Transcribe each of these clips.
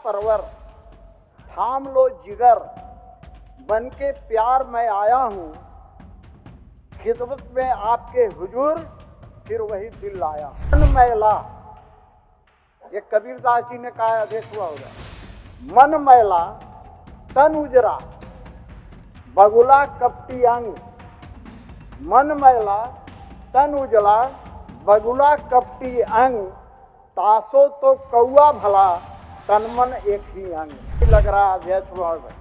परवर, थाम लो जिगर, बन के प्यार मैं आया हूँ, खिदमत में आपके हुजूर, फिर वही दिल आया। मन मैला, ये कबीरदास जी ने कहा, देखा होगा, मन मैला तन उजरा, बगुला कपटी अंग। मन मैला तन उजला, बगुला कपटी अंग, तासो तो कौआ भला, तन मन एक ही अंग। लग रहा अध्यक्ष महोदय,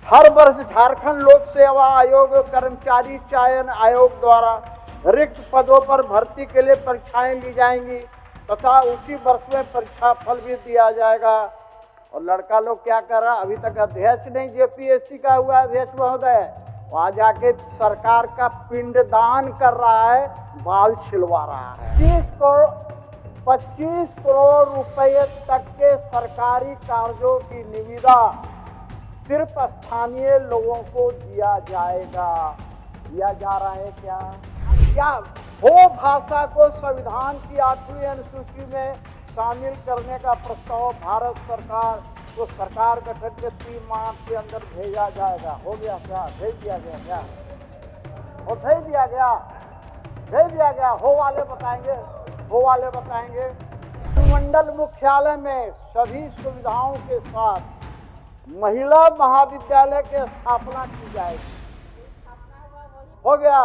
हर वर्ष झारखंड लोक सेवा आयोग कर्मचारी चयन आयोग द्वारा रिक्त पदों पर भर्ती के लिए परीक्षाएं ली जाएंगी तथा उसी वर्ष में परीक्षा फल भी दिया जाएगा। और लड़का लोग क्या कर रहा, अभी तक अध्यक्ष नहीं जेपीएससी का हुआ अध्यक्ष महोदय, वहां जाके सरकार का पिंडदान कर रहा है, बाल छिलवा रहा है। 25 करोड़ रुपए तक के सरकारी कार्यों की निविदा सिर्फ स्थानीय लोगों को दिया जाएगा। दिया जा रहा है क्या हो भाषा को संविधान की 8वीं अनुसूची में शामिल करने का प्रस्ताव भारत सरकार को सरकार गठन के 3 माह के अंदर भेजा जाएगा। हो गया क्या? भेज दिया गया क्या? और भेज दिया गया। हो वाले बताएंगे। मंडल मुख्यालय में सभी सुविधाओं के साथ महिला महाविद्यालय की स्थापना की जाएगी। हो गया,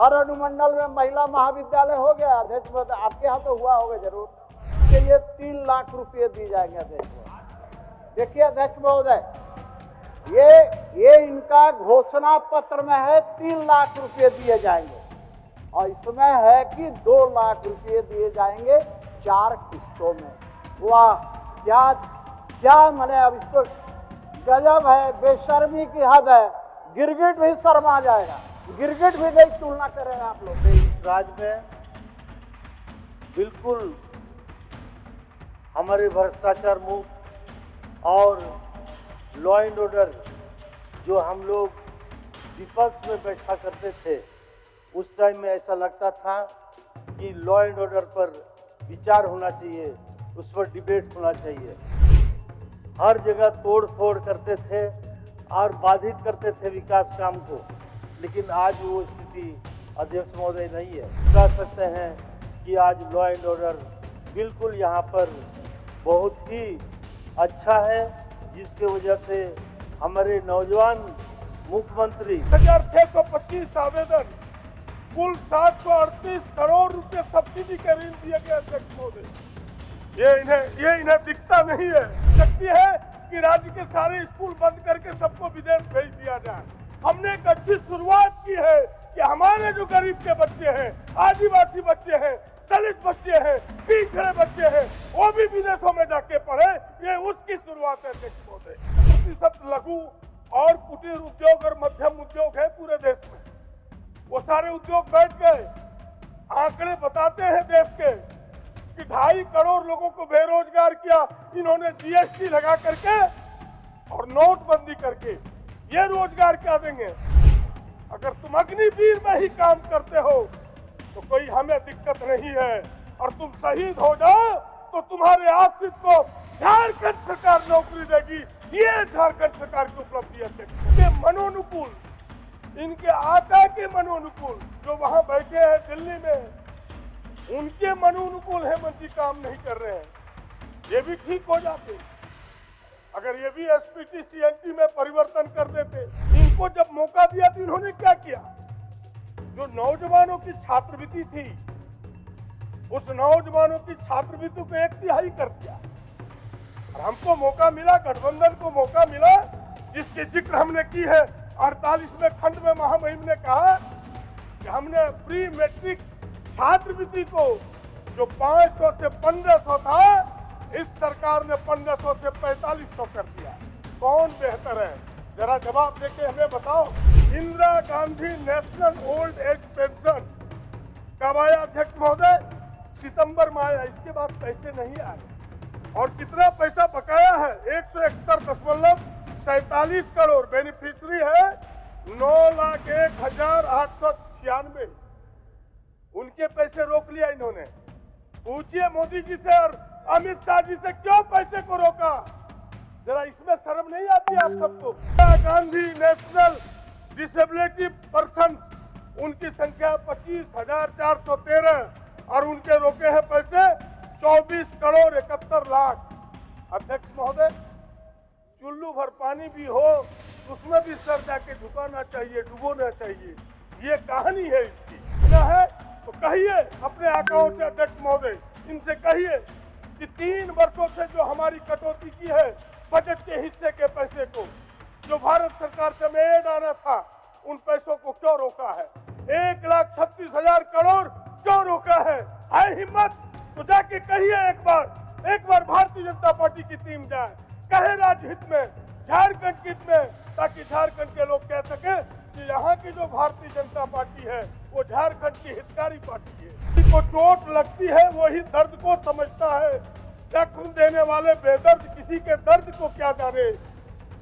हर अनुमंडल में महिला महाविद्यालय हो गया। अध्यक्ष महोदय, आपके यहाँ तो हुआ होगा जरूर। के लिए 3 लाख रुपए दिए जाएंगे अध्यक्ष महोदय। देखिए अध्यक्ष महोदय, ये इनका घोषणा पत्र में है 3 लाख रुपए दिए जाएंगे, और इसमें है कि 2 लाख रुपए दिए जाएंगे 4 किस्तों में। वाह, क्या मैंने, अब इसको गजब है, बेशर्मी की हद है। गिरगिट भी शर्मा जाएगा, गिरगिट भी नहीं तुलना करेंगे आप लोग। इस राज्य में बिल्कुल हमारे भ्रष्टाचार मुक्त और लॉ एंड ऑर्डर, जो हम लोग विपक्ष में बैठा करते थे, उस टाइम में ऐसा लगता था कि लॉ एंड ऑर्डर पर विचार होना चाहिए, उस पर डिबेट होना चाहिए। हर जगह तोड़ फोड़ करते थे और बाधित करते थे विकास काम को, लेकिन आज वो स्थिति अध्यक्ष महोदय नहीं है। कह सकते हैं कि आज लॉ एंड ऑर्डर बिल्कुल यहाँ पर बहुत ही अच्छा है, जिसके वजह से हमारे नौजवान मुख्यमंत्री 1625 आवेदन, कुल 738 करोड़ रुपए सब्सिडी के ऋण दिए गए अध्यक्ष महोदय। ये इन्हें दिखता नहीं है। शक्ति है कि राज्य के सारे स्कूल बंद करके सबको विदेश भेज दिया जाए। हमने एक अच्छी शुरुआत की है कि हमारे जो गरीब के बच्चे हैं, आदिवासी बच्चे हैं, दलित बच्चे हैं, पिछड़े बच्चे हैं, वो भी विदेशों में जाके पढ़े। ये उसकी शुरुआत है अध्यक्ष महोदय। प्रतिशत लघु और कुटीर उद्योग और मध्यम उद्योग है पूरे देश में, वो सारे उद्योग बैठ गए। आंकड़े बताते हैं देश के कि 2.5 करोड़ लोगों को बेरोजगार किया इन्होंने जीएसटी लगा करके और नोटबंदी करके। ये रोजगार क्या देंगे? अगर तुम अग्निवीर में ही काम करते हो तो कोई हमें दिक्कत नहीं है, और तुम शहीद हो जाओ तो तुम्हारे आश्रित को झारखंड सरकार नौकरी देगी। ये झारखंड सरकार की उपलब्धि है। मनोनुकूल, इनके आका के मनोनुकूल, जो वहां बैठे हैं दिल्ली में, उनके मनोनुकूल हेमंत जी काम नहीं कर रहे हैं। ये भी ठीक हो जाते अगर ये भी एसपीटी सीएनटी में परिवर्तन कर देते। इनको जब मौका दिया तो इन्होंने क्या किया? जो नौजवानों की छात्रवृत्ति थी, उस नौजवानों की छात्रवृत्ति को 1/3 कर दिया। और हमको मौका मिला, गठबंधन को मौका मिला, जिसकी जिक्र हमने की है 48वें खंड में महामहिम ने कहा कि हमने प्री मैट्रिक छात्रवृत्ति को जो 500 से 1500 था, इस सरकार ने 1500 से 4500 कर दिया। कौन बेहतर है? जरा जवाब देके हमें बताओ। Indira Gandhi national old age pension कब आया अध्यक्ष महोदय? सितंबर में आया। इसके बाद पैसे नहीं आए। और कितना पैसा बकाया है? 171.47 करोड़। बेनिफिशियरी है 9,01,896। उनके पैसे रोक लिया इन्होंने। पूछिए मोदी जी से और अमित शाह जी से क्यों पैसे को रोका? जरा इसमें शर्म नहीं आती आप सबको? Indira Gandhi national disability person, उनकी संख्या 25,413 और उनके रोके हैं पैसे 24 करोड़ 71 लाख। अध्यक्ष महोदय, चुल्लू भर पानी भी हो उसमें भी सर जाके झुकाना चाहिए, डुबोना चाहिए। ये कहानी है इसकी। ना है तो कहिए अपने आकाओं से, अध्यक्ष महोदय, इनसे कहिए कि 3 वर्षों से जो हमारी कटौती की है बजट के हिस्से के पैसे को, जो भारत सरकार से मेड आना था, उन पैसों को क्यों रोका है? 1,36,000 करोड़ क्यों रोका है? हिम्मत तो जाके कहिए एक बार भारतीय जनता पार्टी की टीम जाए, कहे राज्य हित में, झारखंड के हित में, ताकि झारखंड के लोग कह सके कि यहाँ की जो भारतीय जनता पार्टी है वो झारखंड की हितकारी पार्टी है। किसी को चोट लगती है वही दर्द को समझता है। जख्म देने वाले बेदर्द किसी के दर्द को क्या जाने।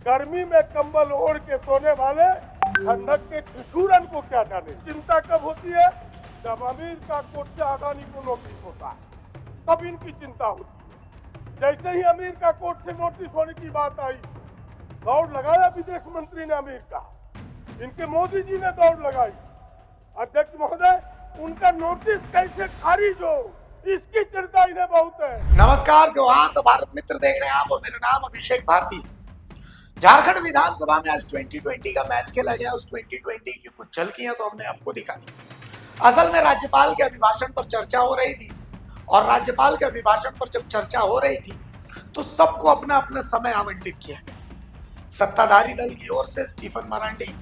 गर्मी में कंबल ओढ़ के सोने वाले ठंडक के ठिठुरन को क्या जाने। चिंता कब होती है? जब अमीर का कोर्ट से अडानी को नोटिस होता है, तब इनकी चिंता होती है। जैसे ही अमीर का कोर्ट से नोटिस होने की बात आई, दौड़ लगाया विदेश मंत्री ने अमीर का, इनके मोदी जी ने दौड़ लगाई। अध्यक्ष महोदय, उनका नोटिस कैसे खारिज हो, इसकी चिंता इन्हें बहुत है। नमस्कार, जोहार, तो भारत मित्र देख रहे हैं आप और मेरा नाम अभिषेक भारती। झारखंड विधानसभा में आज 2020 का मैच खेला गया। उस 2020 की कुछ झलकियां तो हमने आपको दिखा दी। असल में राज्यपाल के अभिभाषण पर चर्चा हो रही थी और राज्यपाल के अभिभाषण पर जब चर्चा हो रही थी तो सबको अपना अपना समय आवंटित किया गया। सत्ताधारी दल की ओर से स्टीफन मरांडी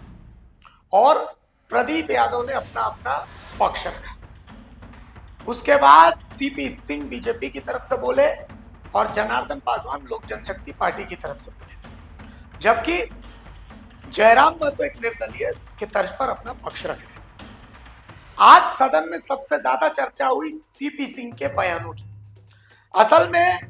और प्रदीप यादव ने अपना अपना पक्ष रखा। उसके बाद सीपी सिंह बीजेपी की तरफ से बोले और जनार्दन पासवान लोक जनशक्ति पार्टी की तरफ से बोले, जबकि जयराम महतो एक निर्दलीय के तर्ज पर अपना पक्ष रख रहे। आज सदन में सबसे ज्यादा चर्चा हुई सीपी सिंह के बयानों की। असल में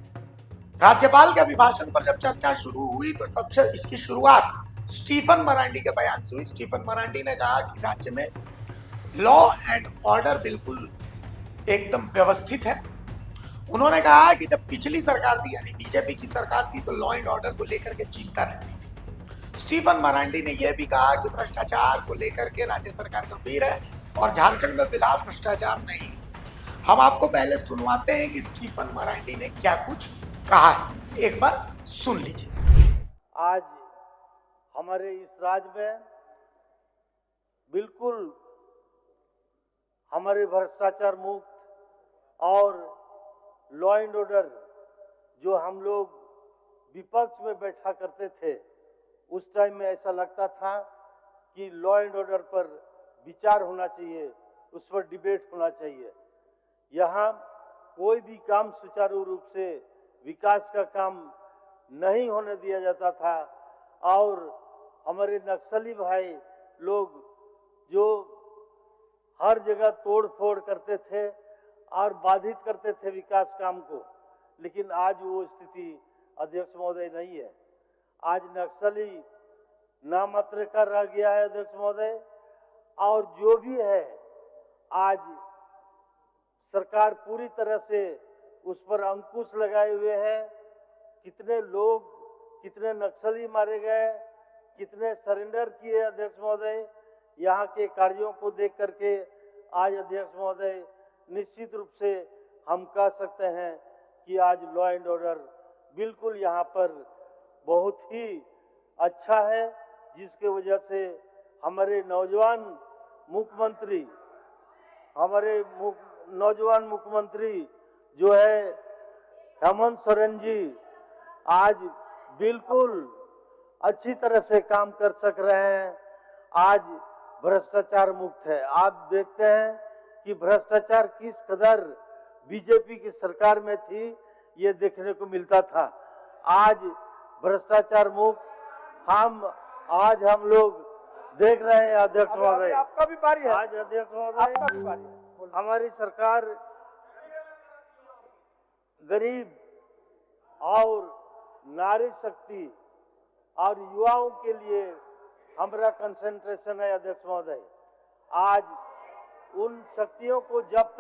राज्यपाल के अभिभाषण पर जब चर्चा शुरू हुई तो सबसे इसकी शुरुआत स्टीफन मरांडी के बयान से हुई। स्टीफन मरांडी ने कहा कि राज्य में लॉ एंड ऑर्डर बिल्कुल एकदम व्यवस्थित है। उन्होंने कहा कि जब पिछली सरकार थी यानी बीजेपी की सरकार थी तो लॉ एंड ऑर्डर को लेकर के चिंता रहती थी। स्टीफन मरांडी ने यह भी कहा कि भ्रष्टाचार को लेकर के राज्य सरकार गंभीर है और झारखंड में फिलहाल भ्रष्टाचार नहीं। हम आपको पहले सुनवाते हैं कि स्टीफन मरांडी ने क्या कुछ कहा है, एक बार सुन लीजिए। आज हमारे इस राज्य में बिल्कुल हमारे भ्रष्टाचार मुक्त और लॉ एंड ऑर्डर, जो हम लोग विपक्ष में बैठा करते थे, उस टाइम में ऐसा लगता था कि लॉ एंड ऑर्डर पर विचार होना चाहिए, उस पर डिबेट होना चाहिए। यहाँ कोई भी काम सुचारू रूप से विकास का काम नहीं होने दिया जाता था और हमारे नक्सली भाई लोग जो हर जगह तोड़ फोड़ करते थे और बाधित करते थे विकास काम को, लेकिन आज वो स्थिति अध्यक्ष महोदय नहीं है। आज नक्सली नामात्र का रह गया है अध्यक्ष महोदय, और जो भी है आज सरकार पूरी तरह से उस पर अंकुश लगाए हुए है। कितने लोग, कितने नक्सली मारे गए, कितने सरेंडर किए अध्यक्ष महोदय, यहाँ के कार्यों को देख करके आज अध्यक्ष महोदय निश्चित रूप से हम कह सकते हैं कि आज लॉ एंड ऑर्डर बिल्कुल यहाँ पर बहुत ही अच्छा है, जिसके वजह से हमारे नौजवान मुख्यमंत्री जो है हेमंत सोरेन जी आज बिल्कुल अच्छी तरह से काम कर सक रहे हैं। आज भ्रष्टाचार मुक्त है। आप देखते हैं कि भ्रष्टाचार किस कदर बीजेपी की सरकार में थी, ये देखने को मिलता था। आज भ्रष्टाचार मुक्त हम लोग देख रहे हैं अध्यक्ष महोदय। आपका भी बारी है। आज अध्यक्ष महोदय हमारी सरकार गरीब और नारी शक्ति और युवाओं के लिए हमारा कंसंट्रेशन है अध्यक्ष महोदय। आज उन शक्तियों को जब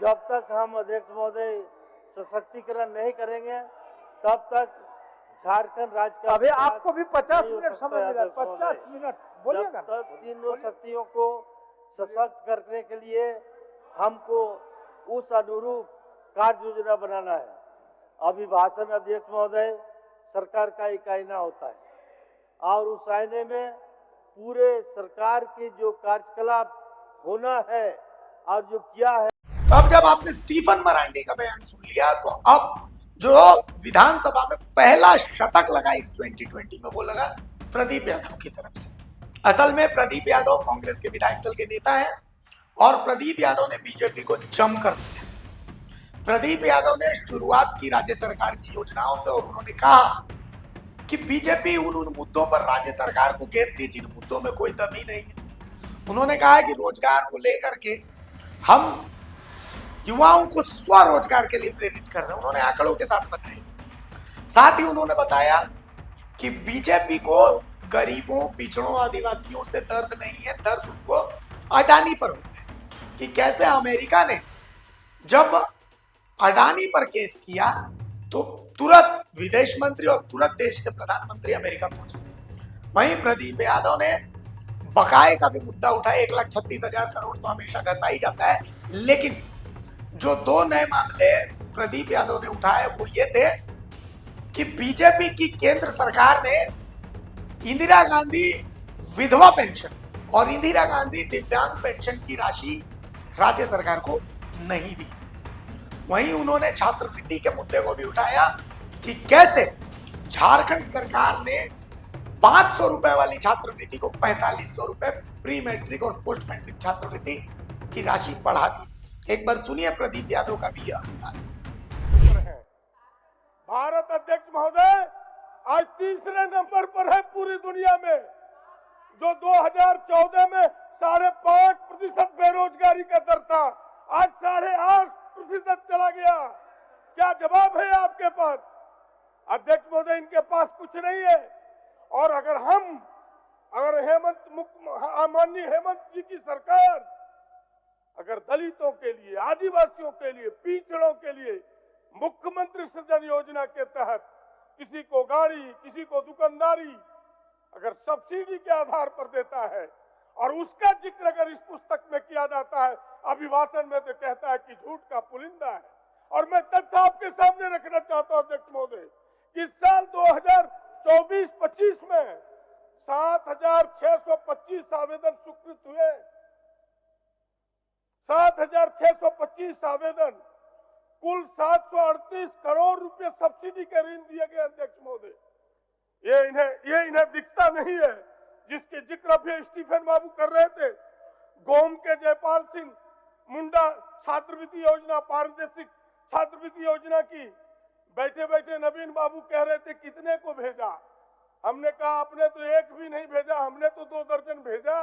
जब तक हम अध्यक्ष महोदय सशक्तिकरण नहीं करेंगे तब तक झारखंड राज्य का अभी विकास आपको भी 50 नहीं हो मिनट सकता समय है, मिला, अध्यक्ष 50 महोदय। मिनट जब बोलिएगा। तक तीनों शक्तियों को सशक्त करने के लिए हमको उस अनुरूप कार्य योजना बनाना है। अभिभाषण अध्यक्ष महोदय सरकार का एक आईना होता है और उस आईने में पूरे सरकार के जो कार्यकलाप होना है और जो किया है। तो अब जब आपने स्टीफन मरांडी का बयान सुन लिया तो अब जो विधानसभा में पहला शतक लगा इस 2020 में वो लगा प्रदीप यादव की तरफ से। असल में प्रदीप यादव कांग्रेस के विधायक दल के नेता हैं और प्रदीप यादव ने बीजेपी को जमकर दिया। प्रदीप यादव ने शुरुआत की राज्य सरकार की योजनाओं से और उन्होंने कहा कि बीजेपी उन मुद्दों पर राज्य सरकार को घेरती जिन मुद्दों में कोई दम ही नहीं है। उन्होंने कहा कि रोजगार को लेकर के हम युवाओं को स्वरोजगार के लिए प्रेरित कर रहे हैं। उन्होंने आंकड़ों के साथ बताया। साथ ही उन्होंने बताया कि बीजेपी को गरीबों, पिछड़ों, आदिवासियों से दर्द नहीं है, दर्द उनको अडानी पर होता है। कि कैसे अमेरिका ने जब अडानी पर केस किया तो तुरंत विदेश मंत्री और तुरंत देश के प्रधानमंत्री अमेरिका पहुंचे। वहीं प्रदीप यादव ने बकाये का भी मुद्दा उठाया। 1,36,000 करोड़ तो हमेशा घसा ही जाता है, लेकिन जो दो नए मामले प्रदीप यादव ने उठाए वो ये थे कि बीजेपी की केंद्र सरकार ने इंदिरा गांधी विधवा पेंशन और इंदिरा गांधी दिव्यांग पेंशन की राशि राज्य सरकार को नहीं दी। वहीं उन्होंने छात्रवृत्ति के मुद्दे को भी उठाया कि कैसे झारखंड सरकार ने 500 रुपए वाली छात्रवृत्ति को 4500 रुपए, प्री मैट्रिक और पोस्ट मैट्रिक छात्रवृत्ति की राशि बढ़ा दी। एक बार सुनिए प्रदीप यादव का भी यह अंदाज। भारत अध्यक्ष महोदय आज तीसरे नंबर पर है पूरी दुनिया में। जो 2014 में 5.5% बेरोजगारी का दर था, आज 8.5% चला गया। क्या जवाब है आपके पास? अध्यक्ष महोदय, इनके पास कुछ नहीं है। और अगर माननीय हेमंत जी की सरकार अगर दलितों के लिए, आदिवासियों के लिए, पिछड़ों के लिए मुख्यमंत्री सृजन योजना के तहत किसी को गाड़ी, किसी को दुकानदारी अगर सब्सिडी के आधार पर देता है और उसका जिक्र अगर इस पुस्तक में किया जाता है, अभिभाषण में तो कहता है कि झूठ का पुलिंदा है। और मैं तथ्य आपके सामने रखना चाहता हूं अध्यक्ष महोदय कि साल 2024-25 में 7,625 आवेदन स्वीकृत हुए। 7,625 आवेदन, कुल 738 करोड़ रुपए सब्सिडी के ऋण दिए गए। अध्यक्ष महोदय, ये इन्हें दिखता नहीं है, जिसके जिक्र अभी स्टीफन बाबू कर रहे थे। गोम के जयपाल सिंह मुंडा छात्रवृत्ति योजना, पारदर्शिक छात्रवृत्ति योजना की बैठे बैठे नवीन बाबू कह रहे थे कितने को भेजा। हमने कहा आपने तो एक भी नहीं भेजा, हमने तो 2 दर्जन भेजा,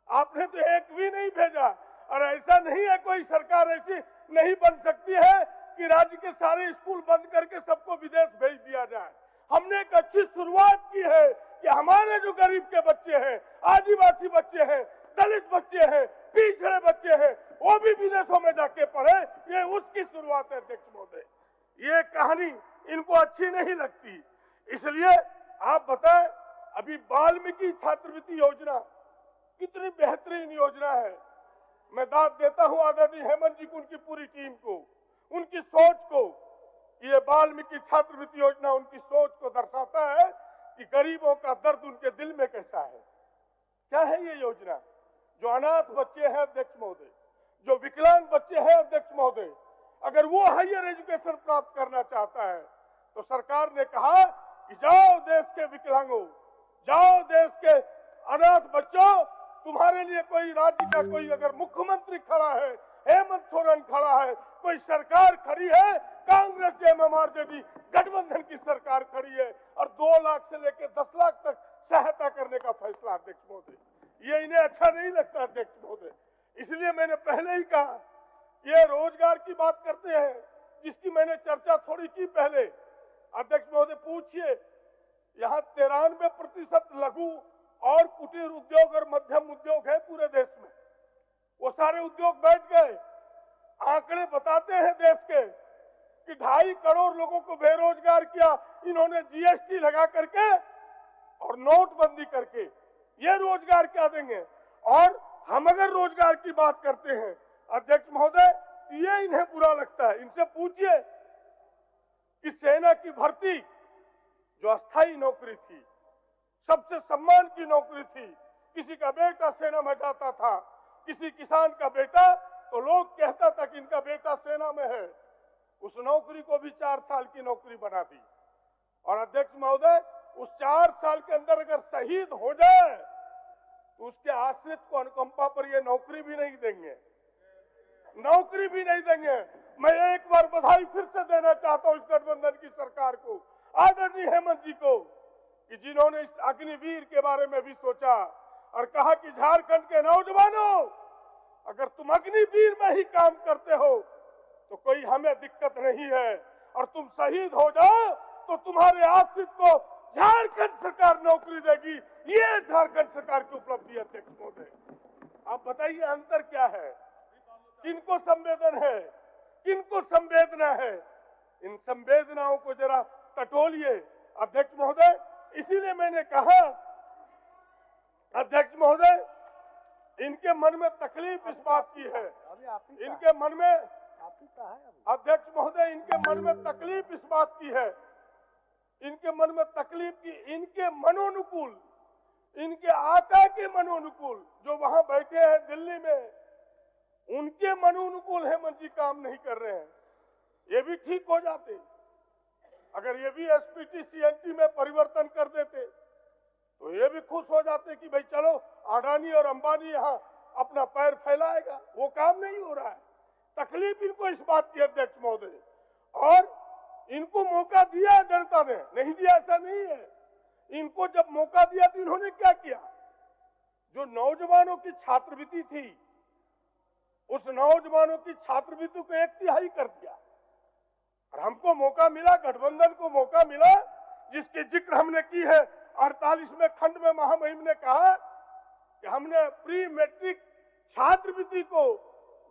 आपने तो एक भी नहीं भेजा। और ऐसा नहीं है, कोई सरकार ऐसी नहीं बन सकती है कि राज्य के सारे स्कूल बंद करके सबको विदेश भेज दिया जाए। हमने एक अच्छी शुरुआत की है कि हमारे जो गरीब के बच्चे हैं, आदिवासी बच्चे हैं, दलित बच्चे हैं, पिछड़े बच्चे हैं, वो भी विदेशों में जाके पढ़े। ये उसकी शुरुआत है अध्यक्ष महोदय। ये कहानी इनको अच्छी नहीं लगती, इसलिए आप बताएं, अभी वाल्मीकि छात्रवृत्ति योजना कितनी बेहतरीन योजना है। मैं दाद देता हूं आदरणीय हेमंत जी को, उनकी पूरी टीम को, उनकी सोच को। ये वाल्मीकि छात्रवृत्ति योजना उनकी सोच को दर्शाता है कि गरीबों का दर्द उनके दिल में कैसा है। क्या है ये योजना? जो अनाथ बच्चे हैं अध्यक्ष महोदय, जो विकलांग बच्चे हैं अध्यक्ष महोदय, अगर वो हायर एजुकेशन प्राप्त करना चाहता है तो सरकार ने कहा कि जाओ देश के विकलांगों, जाओ देश के अनाथ बच्चों, तुम्हारे लिए कोई राज्य का कोई अगर मुख्यमंत्री खड़ा है, हेमंत सोरेन खड़ा है, कोई सरकार खड़ी है, कांग्रेस जेएमएम-आरजेडी गठबंधन की सरकार खड़ी है और 2 लाख से लेकर 10 लाख तक सहायता करने का फैसला अध्यक्ष महोदय। ये इन्हें अच्छा नहीं लगता अध्यक्ष महोदय, इसलिए मैंने पहले ही कहा ये रोजगार की बात करते हैं, जिसकी मैंने चर्चा थोड़ी की पहले। अध्यक्ष महोदय पूछिए, यहाँ 93% लघु और कुटीर उद्योग और मध्यम उद्योग है पूरे देश में। वो सारे उद्योग बैठ गए। आंकड़े बताते हैं देश के कि 2.5 करोड़ लोगों को बेरोजगार किया इन्होंने जीएसटी लगा करके और नोटबंदी करके। ये रोजगार क्या देंगे? और हम अगर रोजगार की बात करते हैं अध्यक्ष महोदय, ये इन्हें बुरा लगता है। इनसे पूछिए कि सेना की भर्ती जो अस्थायी नौकरी थी, सबसे सम्मान की नौकरी थी, किसी का बेटा सेना में जाता था, किसी किसान का बेटा, तो लोग कहता था कि इनका बेटा सेना में है, उस नौकरी को भी 4 साल की नौकरी बना दी। और अध्यक्ष महोदय, उस 4 साल के अंदर अगर शहीद हो जाए तो उसके आश्रित को अनुकंपा पर ये नौकरी भी नहीं देंगे, नौकरी भी नहीं देंगे। मैं एक बार बधाई फिर से देना चाहता हूं इस गठबंधन की सरकार को, आदरणीय हेमंत जी को, कि जिन्होंने इस अग्निवीर के बारे में भी सोचा और कहा कि झारखंड के नौजवानों, अगर तुम अग्निवीर में ही काम करते हो तो कोई हमें दिक्कत नहीं है, और तुम शहीद हो जाओ तो तुम्हारे आश्रित को झारखंड सरकार नौकरी देगी। ये झारखंड सरकार की उपलब्धि है अध्यक्ष महोदय। आप बताइए अंतर क्या है? किनको संवेदन है, किनको संवेदना है? इन संवेदनाओं को जरा टटोलिए अध्यक्ष महोदय। इसीलिए मैंने कहा अध्यक्ष महोदय, इनके मन में तकलीफ इस बात की है, इनके मन में अध्यक्ष महोदय, इनके मन में तकलीफ इस बात की है, इनके मन में तकलीफ की, इनके मनोनुकूल, इनके आका के मनोनुकूल जो वहां बैठे हैं दिल्ली में, उनके मनोनुकूल हेमंत जी काम नहीं कर रहे हैं। ये भी ठीक हो जाते अगर ये भी एसपीटी सीएनटी में परिवर्तन कर देते, तो ये भी खुश हो जाते कि भाई चलो अडानी और अंबानी यहाँ अपना पैर फैलाएगा। वो काम नहीं हो रहा है। तकलीफ इनको इस बात की अध्यक्ष महोदय, और इनको मौका दिया जनता ने, नहीं दिया ऐसा नहीं है। इनको जब मौका दिया तो इन्होंने क्या किया? जो नौजवानों की छात्रवृत्ति थी, उस नौजवानों की छात्रवृत्ति को 1/3 कर दिया। और हमको मौका मिला, गठबंधन को मौका मिला, जिसकी जिक्र हमने की है 48वें खंड में महामहिम ने कहा कि हमने प्री मैट्रिक छात्रवृत्ति को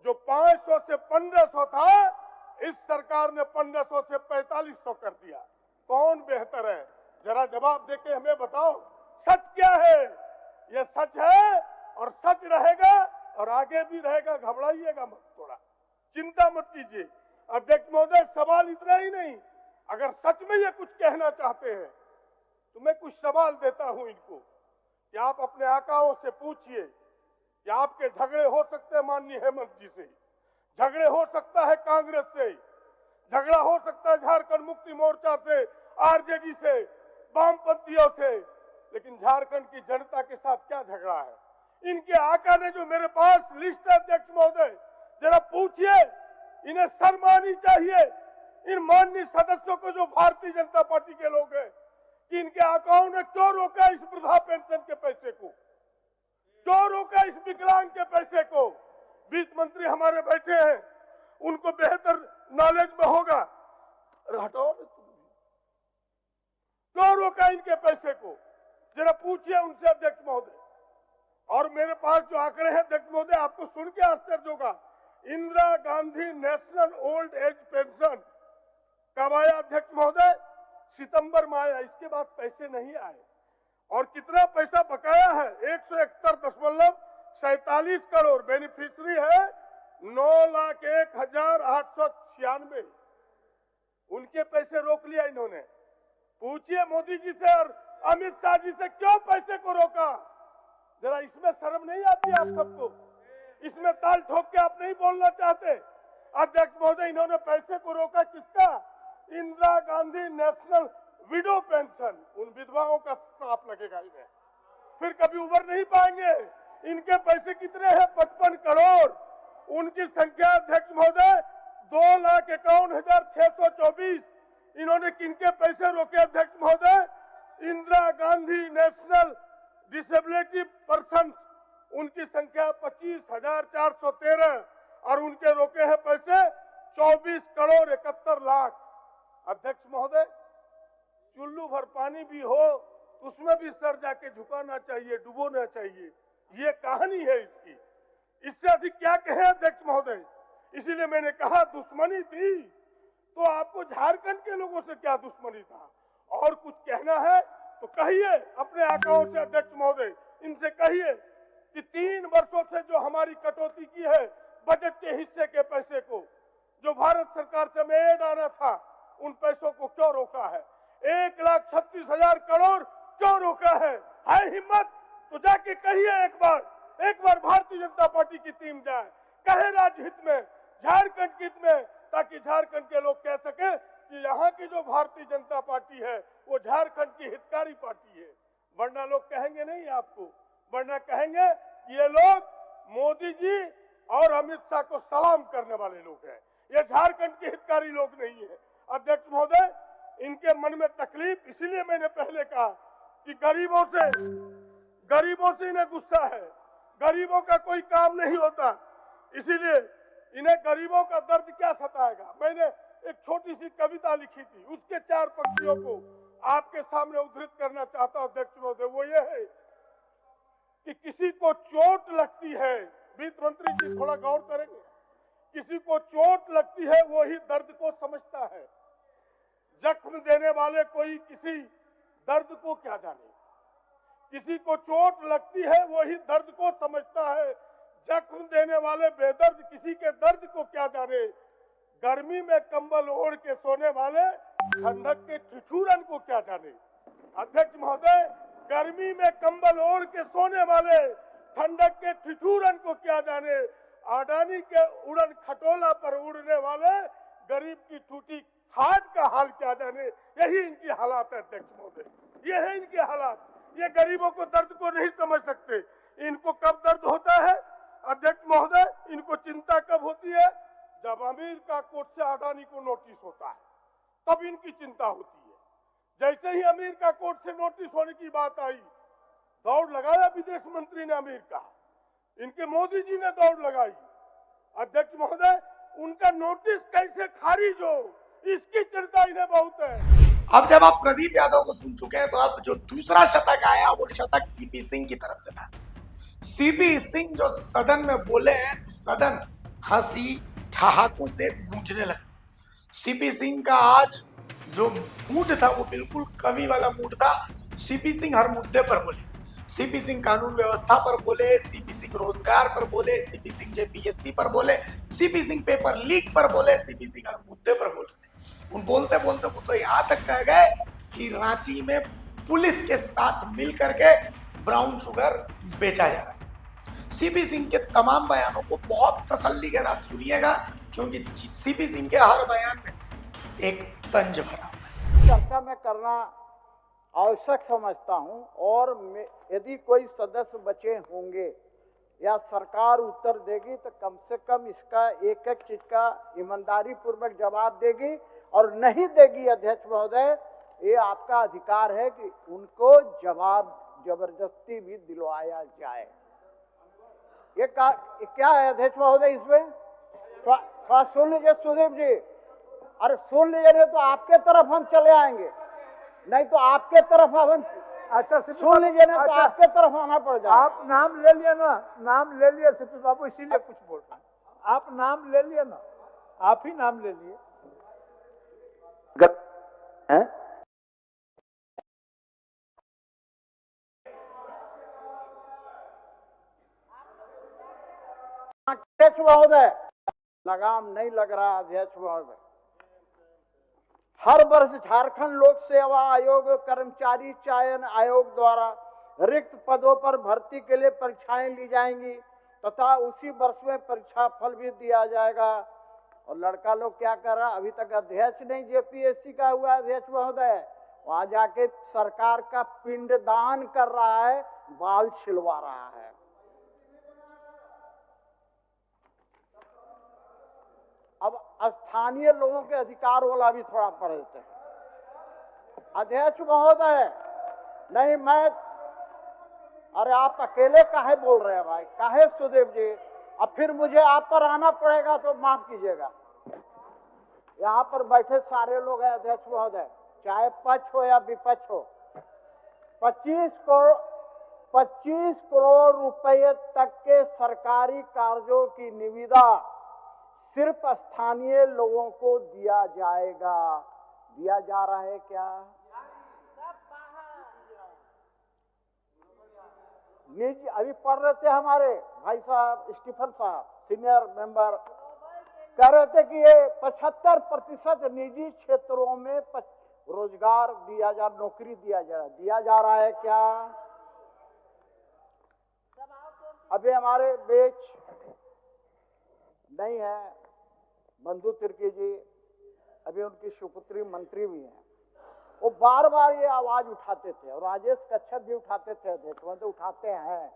जो 500 से 1500 था, इस सरकार ने 1500 से 4500 कर दिया। कौन बेहतर है? जरा जवाब देके हमें बताओ, सच क्या है? यह सच है और सच रहेगा और आगे भी रहेगा। घबराइएगा मत, थोड़ा चिंता मत कीजिए अध्यक्ष महोदय। सवाल इतना ही नहीं, अगर सच में ये कुछ कहना चाहते हैं तो मैं कुछ सवाल देता हूं इनको कि आप अपने आकाओं से पूछिए कि आपके झगड़े हो सकते हैं माननीय हेमंत जी से, झगड़े हो सकता है कांग्रेस से, झगड़ा हो सकता है झारखंड मुक्ति मोर्चा से, आरजेडी से, वामपंथियों से, लेकिन झारखंड की जनता के साथ क्या झगड़ा है? इनके आका ने जो मेरे पास लिस्ट है अध्यक्ष महोदय, जरा पूछिए, इन्हें शर्म आनी चाहिए इन माननीय सदस्यों को जो भारतीय जनता पार्टी के लोग हैं, कि इनके आकाओं ने क्यों रोका इस वृद्धा पेंशन के पैसे को, क्यों रोका इस विकलांग के पैसे को। वित्त मंत्री हमारे बैठे हैं, उनको बेहतर नॉलेज में होगा। हटाओ, क्यों रोका इनके पैसे को, जरा पूछिए उनसे अध्यक्ष महोदय। और मेरे पास जो आंकड़े हैं अध्यक्ष महोदय, आपको सुन के आश्चर्य होगा। Indira Gandhi national old age pension कब आया अध्यक्ष महोदय? सितंबर में आया। इसके बाद पैसे नहीं आए। और कितना पैसा बकाया है? 171.47 करोड़। बेनिफिशियरी है 9,01,896। उनके पैसे रोक लिया इन्होंने। पूछिए मोदी जी से और अमित शाह जी से, क्यों पैसे को रोका? जरा इसमें शर्म नहीं आती आप सबको? इसमें ताल ठोक के आप नहीं बोलना चाहते? अध्यक्ष महोदय, इन्होंने पैसे को रोका किसका? Indira Gandhi national window pension. उन विधवाओं का श्राप लगेगा इन्हें, फिर कभी उबर नहीं पाएंगे। इनके पैसे कितने हैं? 55 करोड़। उनकी संख्या अध्यक्ष महोदय 2,51,624। इन्होंने किनके पैसे रोके अध्यक्ष महोदय? Indira Gandhi national disability person, उनकी संख्या 25,413 और उनके रोके हैं पैसे 24 करोड़ 71 लाख। अध्यक्ष महोदय, चुल्लू भर पानी भी हो तो उसमें भी सर जाके झुकाना चाहिए, डुबोना चाहिए। ये कहानी है इसकी। इससे अधिक क्या कहें अध्यक्ष महोदय? इसीलिए मैंने कहा दुश्मनी थी तो आपको झारखंड के लोगों से क्या दुश्मनी था? और कुछ कहना है तो कहिए अपने आकाओं से, अध्यक्ष महोदय, इनसे कहिए कि 3 वर्षों से जो हमारी कटौती की है बजट के हिस्से के पैसे को, जो भारत सरकार से हमें एड आना था, उन पैसों को क्यों रोका है? 1,36,000 करोड़ क्यों रोका है? हिम्मत तो जाके कहिए एक बार भारतीय जनता पार्टी की टीम जाए, कहे राज्य हित में, झारखंड के हित में, ताकि झारखंड के लोग कह सके कि यहाँ की जो भारतीय जनता पार्टी है वो झारखंड की हितकारी पार्टी है। वरना लोग कहेंगे नहीं आपको, वरना कहेंगे ये लोग मोदी जी और अमित शाह को सलाम करने वाले लोग हैं, ये झारखंड के हितकारी लोग नहीं है। अध्यक्ष महोदय, इनके मन में तकलीफ, इसीलिए मैंने पहले कहा कि गरीबों से इन्हें गुस्सा है, गरीबों का कोई काम नहीं होता, इसीलिए इन्हें गरीबों का दर्द क्या सताएगा। मैंने एक छोटी सी कविता लिखी थी, उसके 4 पंक्तियों को आपके सामने उद्धृत करना चाहता हूं अध्यक्ष महोदय। वो ये है कि किसी को चोट लगती है, वित्त मंत्री जी थोड़ा गौर करेंगे, किसी को चोट लगती है वो ही दर्द को समझता है, जख्म देने वाले कोई किसी दर्द को क्या जाने। किसी को चोट लगती है वो ही दर्द को समझता है, जख्म देने वाले बेदर्द किसी के दर्द को क्या जाने। गर्मी में कंबल ओढ़ के सोने वाले ठंडक के ठिठुरन को क्या जाने। अध्यक्ष महोदय, गर्मी में कंबल ओढ़ के सोने वाले ठंडक के ठिठुरन को क्या जाने। अडानी के उड़न खटोला पर उड़ने वाले गरीब की टूटी खाद का हाल क्या जाने। यही इनकी हालात है अध्यक्ष महोदय, ये है इनके हालात। ये गरीबों को दर्द को नहीं समझ सकते। इनको कब दर्द होता है अध्यक्ष महोदय, इनको चिंता कब होती है? जब अमेरिका कोर्ट से अडानी को नोटिस होता है, तब इनकी चिंता होती है। जैसे ही अमेरिका कोर्ट से नोटिस होने की बात आई, दौड़ लगाया विदेश मंत्री ने अमेरिका, इनके मोदी जी ने दौड़ लगाई। अध्यक्ष महोदय, उनका नोटिस कैसे खारिज हो, इसकी चिंता इन्हें बहुत है। अब जब आप प्रदीप यादव को सुन चुके हैं तो अब जो दूसरा शतक आया वो शतक सीपी सिंह की तरफ से था। सीपी सिंह जो सदन में बोले हैं तो सदन हंसी ठहाकों से गूंजने लगा। सीपी सिंह का आज जो मूड था वो बिल्कुल कवि वाला मूड था। सीपी सिंह हर मुद्दे पर बोले, सीपी सिंह कानून व्यवस्था पर बोले, सीपी सिंह रोजगार पर बोले, सीपी सिंह जेपीएससी पर बोले, सीपी सिंह पेपर लीक पर बोले, सीपी सिंह हर मुद्दे पर बोले। उन बोलते बोलते वो तो यहाँ तक कह गए कि रांची में पुलिस के साथ मिल करके ब्राउन शुगर बेचा जा रहा है। सीपी सिंह के तमाम बयानों को बहुत तसल्ली के साथ सुनिएगा, क्योंकि सीपी सिंह के हर बयान में एक तंज भरा हुआ है। चर्चा में करना आवश्यक समझता हूं, और यदि कोई सदस्य बचे होंगे या सरकार उत्तर देगी तो कम से कम इसका एक एक चीज का ईमानदारी पूर्वक जवाब देगी, और नहीं देगी अध्यक्ष महोदय, ये आपका अधिकार है कि उनको जवाब जबरदस्ती भी दिलवाया जाए। ये क्या है अध्यक्ष महोदय, इसमें थोड़ा सुन लीजिए सुदीप जी, अरे सुन लीजिए, नहीं तो आपके तरफ हम चले आएंगे, नहीं तो आपके तरफ हम, अच्छा सुन लीजिए ना, तो आपके तरफ आना पड़ जाए। आप नाम ले लिए ना, नाम ले लिए सीपी बाबू, इसीलिए कुछ बोल रहे हैं। आप नाम ले लिए ना, आप ही नाम ले लिए हैं? अध्यक्ष महोदय, लगाम नहीं लग रहा अध्यक्ष महोदय। हर वर्ष झारखंड लोक सेवा आयोग कर्मचारी चयन आयोग द्वारा रिक्त पदों पर भर्ती के लिए परीक्षाएं ली जाएंगी तथा उसी वर्ष में परीक्षा फल भी दिया जाएगा। और लड़का लोग क्या कर रहा, अभी तक अध्यक्ष नहीं जेपीएससी का हुआ अध्यक्ष महोदय, वहां जाके सरकार का पिंडदान कर रहा है, बाल छिलवा रहा है। अब स्थानीय लोगों के अधिकार वाला भी थोड़ा पढ़ देते हैं अध्यक्ष महोदय। नहीं मैं, अरे आप अकेले काहे बोल रहे हैं भाई, काहे सुदेव जी, अब फिर मुझे आप पर आना पड़ेगा तो माफ कीजिएगा। यहाँ पर बैठे सारे लोग हैं अध्यक्ष महोदय, चाहे पक्ष हो या विपक्ष हो। 25 करोड़ रुपए तक के सरकारी कार्यों की निविदा सिर्फ स्थानीय लोगों को दिया जाएगा। दिया जा रहा है क्या? निजी अभी पढ़ रहे थे हमारे भाई साहब स्टीफन साहब सीनियर मेंबर, कह रहे थे कि ये 75% निजी क्षेत्रों में रोजगार दिया जा, नौकरी दिया जा रहा है क्या? अभी हमारे बीच नहीं है बंधु तिर्की जी, अभी उनकी सुपुत्री मंत्री भी हैं। वो बार बार ये आवाज उठाते थे और राजेश कच्छप भी उठाते थे, अध्यक्ष तो उठाते हैं,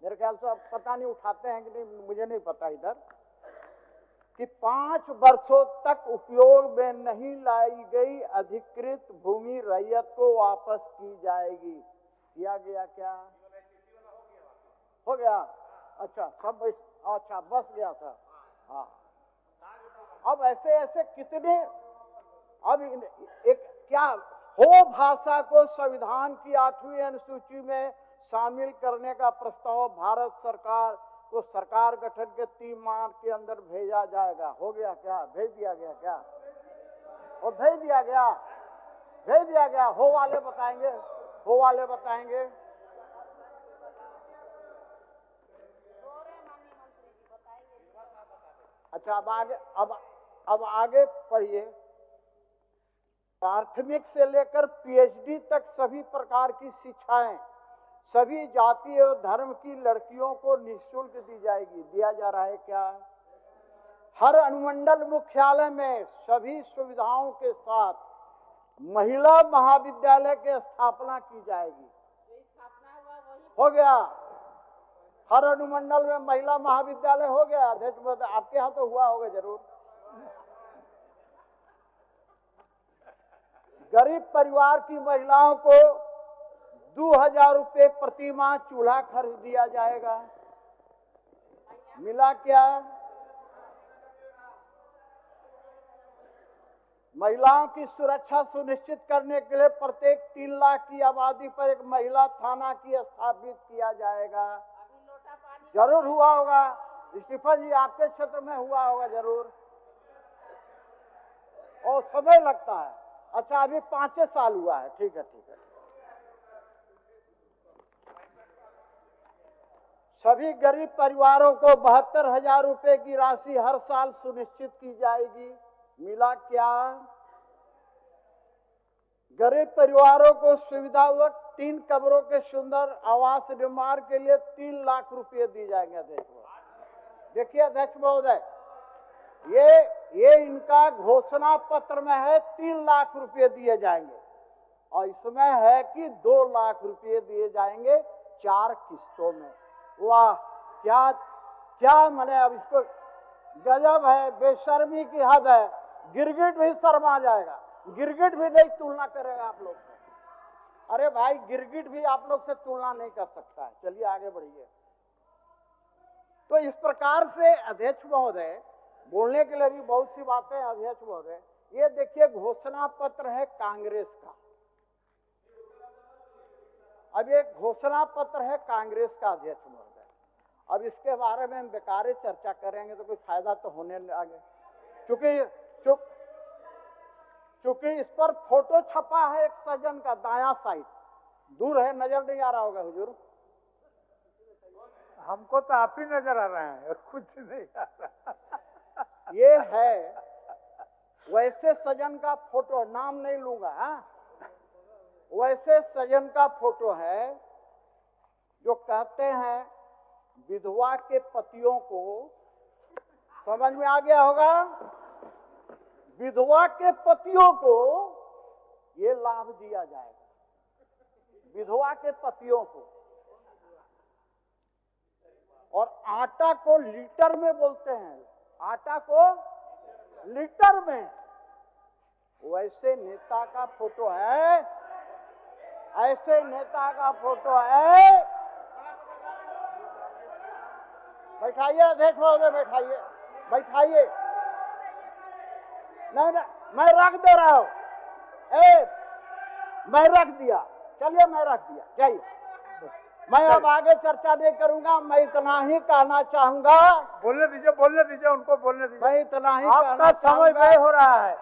मेरे ख्याल से अब पता नहीं उठाते हैं कि नहीं, मुझे नहीं पता इधर, कि 5 वर्षों तक उपयोग में नहीं लाई गई अधिकृत भूमि रैयत को वापस की जाएगी। किया गया क्या? हो गया? अच्छा, सब अच्छा बस गया था। हाँ, अब ऐसे ऐसे कितने, अब एक क्या हो भाषा को संविधान की 8वीं अनुसूची में शामिल करने का प्रस्ताव भारत सरकार को सरकार गठन के 3 माह के अंदर भेजा जाएगा। हो गया क्या? भेज दिया गया क्या? और भेज दिया गया, भेज दिया गया। हो वाले बताएंगे, हो वाले बताएंगे। अच्छा, अब आगे पढ़िए। प्राथमिक से लेकर पीएचडी तक सभी प्रकार की शिक्षाएं सभी जाति और धर्म की लड़कियों को निःशुल्क दी जाएगी। दिया जा रहा है क्या? हर अनुमंडल मुख्यालय में सभी सुविधाओं के साथ महिला महाविद्यालय की स्थापना की जाएगी। हो गया? हर अनुमंडल में महिला महाविद्यालय हो गया। अध्यक्ष महोदय, आपके यहाँ तो हुआ होगा जरूर। गरीब परिवार की महिलाओं को 2000 रुपये प्रति माह चूल्हा खरीद दिया जाएगा। मिला क्या? महिलाओं की सुरक्षा सुनिश्चित करने के लिए प्रत्येक 3 लाख की आबादी पर एक महिला थाना की स्थापित किया जाएगा। जरूर हुआ होगा स्टीफन जी, आपके क्षेत्र में हुआ होगा जरूर, और समय लगता है। अच्छा, अभी 5 साल हुआ है। ठीक है, ठीक है। सभी गरीब परिवारों को 72,000 रुपए की राशि हर साल सुनिश्चित की जाएगी। मिला क्या? गरीब परिवारों को सुविधाजनक 3 कमरों के सुंदर आवास निर्माण के लिए 3 लाख रुपए दिए जाएंगे। अध्यक्ष महोदय, देखिए अध्यक्ष महोदय, ये इनका घोषणा पत्र में है 3 लाख रुपए दिए जाएंगे, और इसमें है कि 2 लाख रुपए दिए जाएंगे 4 किस्तों में। वाह, क्या क्या मैंने, अब इसको गजब है, बेशर्मी की हद है। गिरगिट भी शर्मा जाएगा, गिरगिट भी नहीं तुलना करेगा आप लोग से। अरे भाई, गिरगिट भी आप लोग से तुलना नहीं कर सकता है। चलिए आगे बढ़िए। तो इस प्रकार से अध्यक्ष महोदय, बोलने के लिए भी बहुत सी बातें हैं अध्यक्ष महोदय। ये देखिए, घोषणा पत्र है कांग्रेस का। अब ये घोषणा पत्र है कांग्रेस का अध्यक्ष महोदय। अब इसके बारे में हम बेकार चर्चा करेंगे तो कोई फायदा तो होने लगे, क्योंकि इस पर फोटो छपा है एक सज्जन का, दायां साइड, दूर है, नजर नहीं आ रहा होगा हुजूर। हमको तो आप ही नजर आ रहे हैं, कुछ नहीं आ रहा। ये है वैसे सज्जन का फोटो, नाम नहीं लूंगा। वैसे सज्जन का फोटो है जो कहते हैं विधवा के पतियों को, समझ में आ गया होगा, विधवा के पतियों को ये लाभ दिया जाएगा, विधवा के पतियों को। और आटा को लीटर में बोलते हैं, आटा को लीटर में। वैसे नेता का फोटो है, ऐसे नेता का फोटो है। बैठाइए अध्यक्ष महोदय, बैठाइए, बैठाइए। नहीं, मैं रख दे रहा हूं। मैं रख दिया, चलिए मैं रख दिया, जाइए। मैं अब आगे चर्चा नहीं करूंगा, मैं इतना ही कहना चाहूंगा, बोलने दीजिए उनको बोलने दीजिए। मैं इतना ही आपका कहना समय चाहूंगा। व्यय हो रहा है,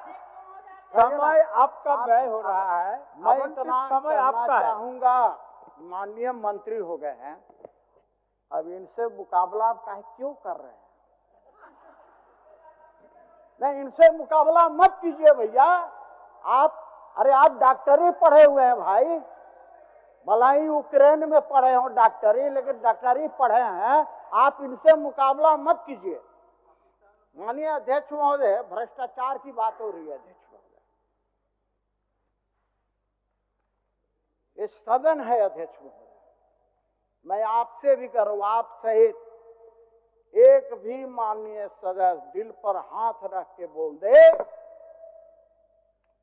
समय आपका व्यय हो रहा है, मैं आवंटित इतना समय कहना आपका है। चाहूंगा, माननीय मंत्री हो गए हैं, अब इनसे मुकाबला आप काहे क्यों कर रहे हैं? नहीं, इनसे मुकाबला मत कीजिए भैया। अरे आप डॉक्टरी पढ़े हुए हैं भाई, भला ही यूक्रेन में पढ़े हो डॉक्टरी, लेकिन डॉक्टरी पढ़े हैं, आप इनसे मुकाबला मत कीजिए। माननीय अध्यक्ष महोदय, भ्रष्टाचार की बात हो रही है अध्यक्ष महोदय, ये सदन है अध्यक्ष महोदय, मैं आपसे भी करूं, आप सहित एक भी माननीय सदस्य दिल पर हाथ रख के बोल दे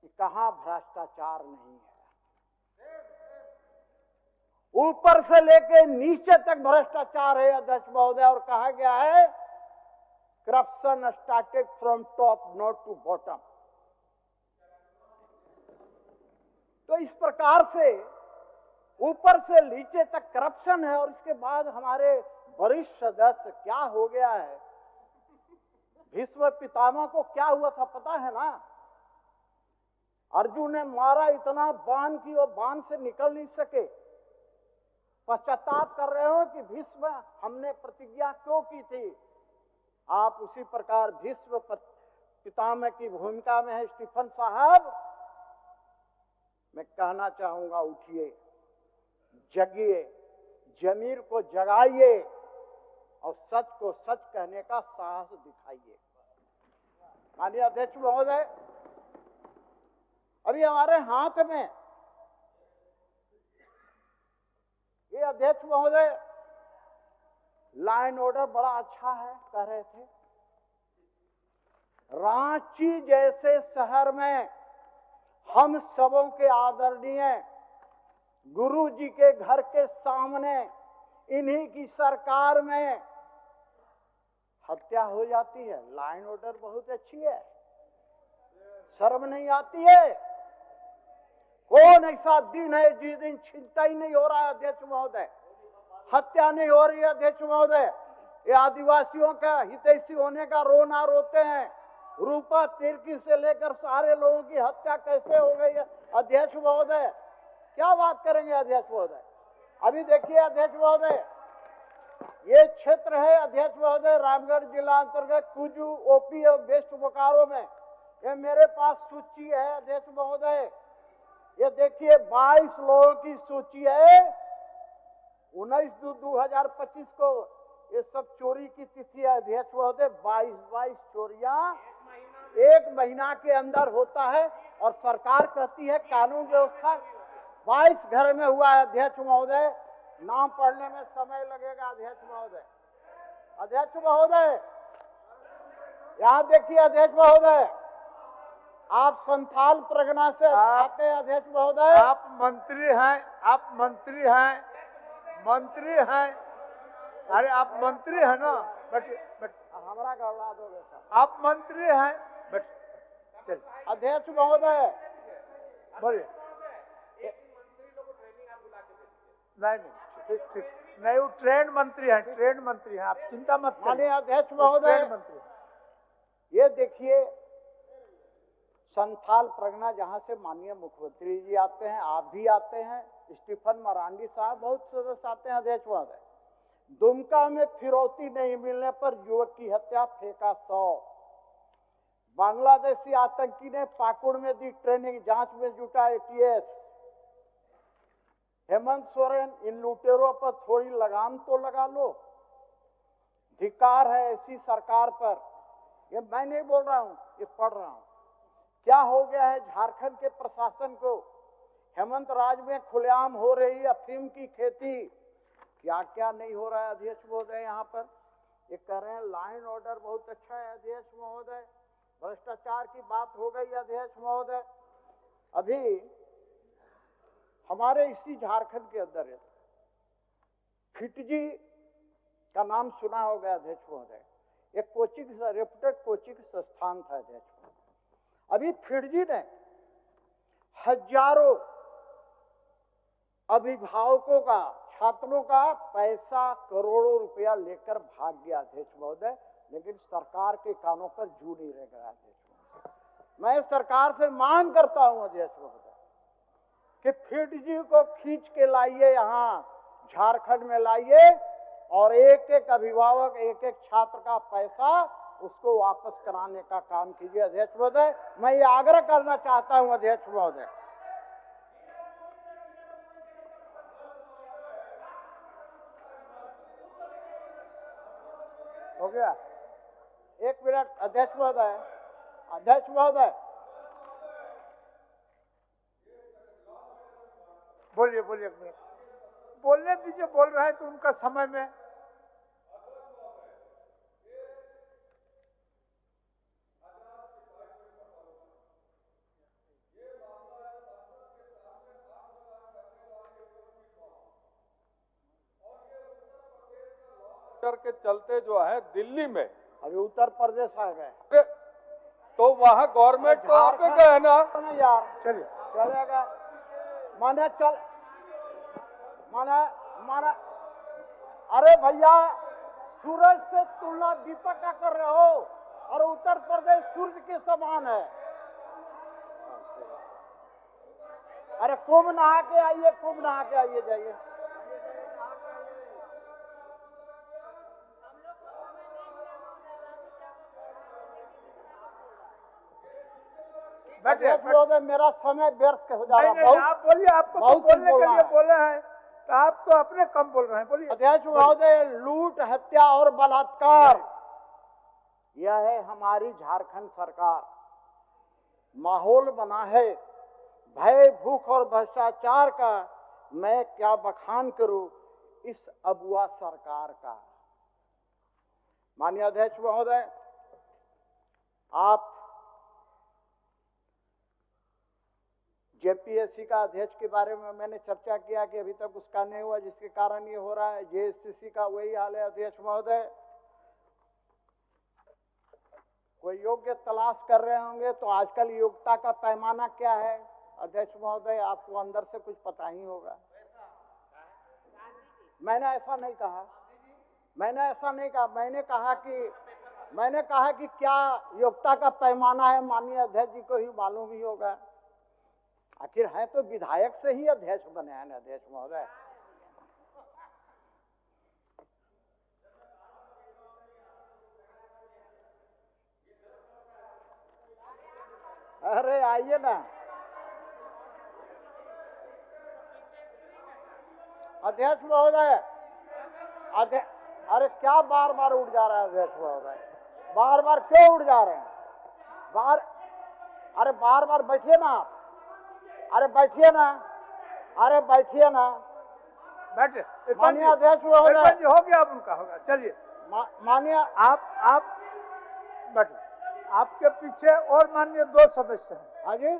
कि कहां भ्रष्टाचार नहीं है। ऊपर से लेके नीचे तक भ्रष्टाचार है अध्यक्ष महोदय, और कहा गया है corruption started from top not to bottom. तो इस प्रकार से ऊपर से नीचे तक करप्शन है, और इसके बाद हमारे वरिष्ठ सदस्य, क्या हो गया है, भीष्म पितामह को क्या हुआ था पता है ना? अर्जुन ने मारा इतना बाण की वो बाण से निकल नहीं सके। पश्चाताप कर रहे हो कि भीष्म हमने प्रतिज्ञा क्यों की थी? आप उसी प्रकार भीष्म पितामह की भूमिका में है स्टीफन साहब। मैं कहना चाहूंगा, उठिए, जगिए, जमीर को जगाइए और सच को सच कहने का साहस दिखाइए। माननीय अध्यक्ष महोदय, अभी हमारे हाथ में ये अध्यक्ष महोदय लॉ एंड ऑर्डर बड़ा अच्छा है कह रहे थे। रांची जैसे शहर में हम सबों के आदरणीय गुरु जी के घर के सामने इन्हीं की सरकार में हत्या हो जाती है। लॉ एंड ऑर्डर बहुत अच्छी है, शर्म नहीं आती है? कौन ऐसा दिन है जिस दिन चिंता ही नहीं हो रहा है अध्यक्ष महोदय, हत्या नहीं हो रही है अध्यक्ष महोदय? ये आदिवासियों का हितैषी होने का रोना रोते हैं। रूपा तिर्की से लेकर सारे लोगों की हत्या कैसे हो गई है अध्यक्ष महोदय? क्या बात करेंगे अध्यक्ष महोदय? अभी देखिए अध्यक्ष महोदय, ये क्षेत्र है अध्यक्ष महोदय रामगढ़ जिला अंतर्गत कुजू, ओपी और वेस्ट बोकारो में। ये मेरे पास सूची है अध्यक्ष महोदय, ये देखिए 22 लोगों की सूची है। 19/2/2025 को ये सब चोरी की तिथि है अध्यक्ष महोदय। 22 चोरियां एक महीना के अंदर होता है, और सरकार कहती है कानून व्यवस्था। 22 घर में हुआ है अध्यक्ष महोदय, नाम पढ़ने में समय लगेगा अध्यक्ष महोदय। अध्यक्ष महोदय, यहाँ देखिए अध्यक्ष महोदय, आप संथाल परगना से आते हैं अध्यक्ष महोदय। आप मंत्री हैं, आप मंत्री हैं, मंत्री हैं, अरे आप मंत्री हैं ना, बट हमारा गड़बड़ा दोगे सर। आप मंत्री हैं, बट चल अध्यक्ष महोदय बोलिए। नहीं, ठीक, नहीं, वो ट्रेन मंत्री हैं, आप चिंता मत करिए। माननीय अध्यक्ष महोदय, ट्रेन मंत्री, ये देखिए संथाल परगना, जहां से माननीय मुख्यमंत्री जी आते हैं, आप भी आते हैं, स्टीफन मरांडी साहब, बहुत सदस्य आते हैं अध्यक्ष महोदय। दुमका में फिरौती नहीं मिलने पर युवक की हत्या, फेंका 100। बांग्लादेशी आतंकी ने पाकुड़ में दी ट्रेनिंग, जांच में जुटा ATS। हेमंत सोरेन, इन लुटेरों पर थोड़ी लगाम तो लगा लो, धिक्कार है ऐसी सरकार पर। ये मैं नहीं बोल रहा हूं, ये पढ़ रहा हूं। क्या हो गया है झारखंड के प्रशासन को? हेमंत राज में खुलेआम हो रही अफीम की खेती, क्या क्या नहीं हो रहा है अध्यक्ष महोदय यहाँ पर? ये कह रहे हैं लॉ एंड ऑर्डर बहुत अच्छा है अध्यक्ष महोदय, भ्रष्टाचार की बात हो गई अध्यक्ष महोदय। अभी हमारे इसी झारखंड के अंदर है, फिटजी का नाम सुना होगा अध्यक्ष महोदय, एक कोचिंग रेप्यूटेड कोचिंग संस्थान था अध्यक्ष महोदय। अभी फिटजी ने हजारों अभिभावकों का, छात्रों का पैसा करोड़ों रुपया लेकर भाग गया अध्यक्ष महोदय, लेकिन सरकार के कानों पर जू नहीं रह गया अध्यक्ष महोदय। मैं सरकार से मांग करता हूं अध्यक्ष महोदय कि फीड जी को खींच के लाइए, यहाँ झारखंड में लाइए और एक एक अभिभावक, एक एक छात्र का पैसा उसको वापस कराने का काम कीजिए अध्यक्ष महोदय। मैं ये आग्रह करना चाहता हूं अध्यक्ष महोदय। हो गया, एक मिनट अध्यक्ष महोदय। अध्यक्ष महोदय बोलिए बोलिए, बोलने दीजिए, बोल रहे हैं तो उनका समय में। के चलते जो है दिल्ली में, अभी उत्तर प्रदेश आ गए तो वहाँ गवर्नमेंट तो आप गए ना यार। चलिए चलेगा, माने चल माना अरे भैया, सूरज से तुलना दीपक का कर रहे हो और उत्तर प्रदेश सूर्य के समान है। अरे कुंभ नहा के आइए, कुंभ नहा के आइए, जाइए। मेरा समय व्यर्थ हो जा रहा है। आप बोलिए, आपको तो बोलने के लिए बोले हैं, तो आप तो अपने कम बोल रहे हैं, बोलिए। अध्यक्ष महोदय, लूट, हत्या और बलात्कार, यह है हमारी झारखंड सरकार। माहौल बना है भय, भूख और भ्रष्टाचार का। मैं क्या बखान करूं इस अबुआ सरकार का। माननीय अध्यक्ष महोदय, आप जेपीएससी का अध्यक्ष के बारे में मैंने चर्चा किया कि अभी तक उसका नहीं हुआ, जिसके कारण ये हो रहा है। जेएससीसी का वही हाल है अध्यक्ष महोदय। कोई योग्य तलाश कर रहे होंगे तो आजकल योग्यता का पैमाना क्या है अध्यक्ष महोदय, आपको अंदर से कुछ पता ही होगा। मैंने ऐसा नहीं कहा, मैंने कहा कि क्या योग्यता का पैमाना है, माननीय अध्यक्ष जी को ही मालूम ही होगा। आखिर है तो विधायक से ही अध्यक्ष बने हैं ना अध्यक्ष महोदय। अरे आइए ना अध्यक्ष महोदय। अरे क्या बार बार उठ जा रहा है अध्यक्ष महोदय, बार बार क्यों उठ जा रहे हैं? अरे बार बार बैठिए ना आप। अरे बैठिए ना, अरे बैठिए ना, बैठे। माननीय अध्यक्ष महोदय, हो गया, अब उनका होगा। चलिए माननीय आप बैठे। आपके पीछे और माननीय 2 सदस्य हैं। हाँ जी,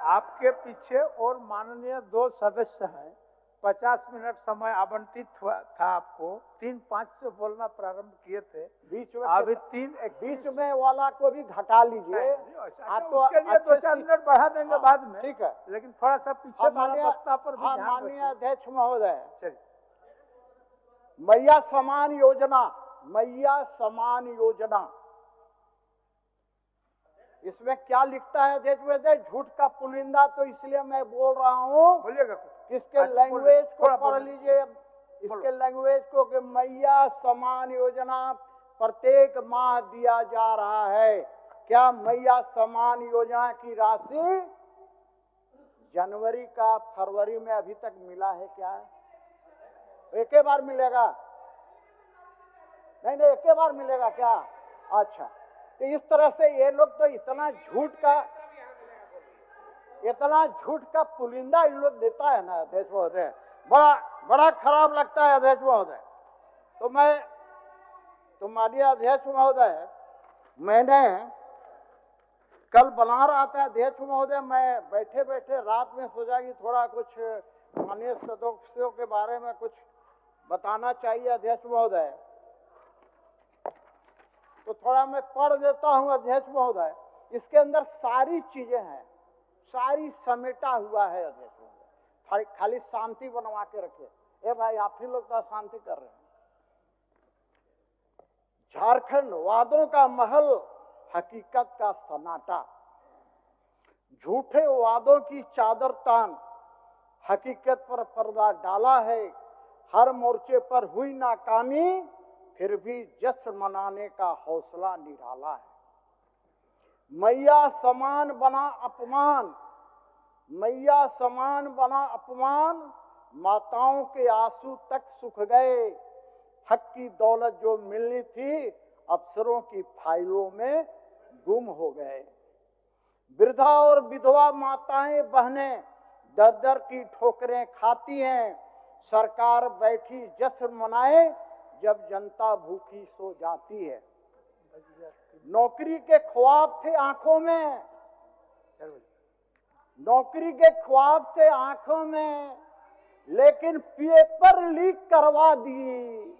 आपके पीछे और माननीय 2 सदस्य हैं। 50 मिनट समय आवंटित हुआ था आपको। 3-5 से बोलना प्रारंभ किए थे, बीच में अभी बीच में वाला को भी घटा लीजिए। आप तो उसके लिए 2-4 मिनट बढ़ा देंगे बाद में, ठीक है, लेकिन थोड़ा सा पीछे वाला वक्ता पर भी ध्यान माननीय अध्यक्ष महोदय, चलिए। मैया समान योजना, मैया समान योजना, इसमें क्या लिखता है अध्यक्ष महोदय? झूठ का पुलिंदा तो इसलिए मैं बोल रहा हूँ, बोलिएगा, इसके लैंग्वेज को पढ़ लीजिए, इसके लैंग्वेज को कि मैया समान योजना प्रत्येक माह दिया जा रहा है। क्या मैया समान योजना की राशि जनवरी का फरवरी में अभी तक मिला है क्या? एक ही बार मिलेगा? नहीं, एक ही बार मिलेगा क्या? अच्छा, तो इस तरह से ये लोग तो इतना झूठ का पुलिंदा इन लोग देता है ना अध्यक्ष महोदय, बड़ा खराब लगता है अध्यक्ष महोदय। तो माननीय अध्यक्ष महोदय, मैंने कल बना रहा था अध्यक्ष महोदय, मैं बैठे बैठे रात में सोचा कि थोड़ा कुछ माननीय सदस्यों के बारे में कुछ बताना चाहिए अध्यक्ष महोदय, तो थोड़ा मैं पढ़ देता हूं अध्यक्ष महोदय। इसके अंदर सारी चीजें हैं, सारी समेटा हुआ है अध्यक्ष महोदय, खाली शांति बनवा के रखे। ए भाई आप ही लोग तो अशांति कर रहे हैं। झारखंड वादों का महल, हकीकत का सन्नाटा। झूठे वादों की चादर तान हकीकत पर पर्दा डाला है। हर मोर्चे पर हुई नाकामी, फिर भी जश्न मनाने का हौसला निराला है। मैया समान बना अपमान, मैया समान बना अपमान, माताओं के आंसू तक सूख गए। हक की दौलत जो मिलनी थी, अफसरों की फाइलों में गुम हो गए। वृद्धा और विधवा माताएं बहनें दर दर की ठोकरें खाती हैं। सरकार बैठी जश्न मनाए, जब जनता भूखी सो जाती है। नौकरी के ख्वाब थे आंखों में, नौकरी के ख्वाब थे आंखों में, लेकिन पेपर लीक करवा दिए।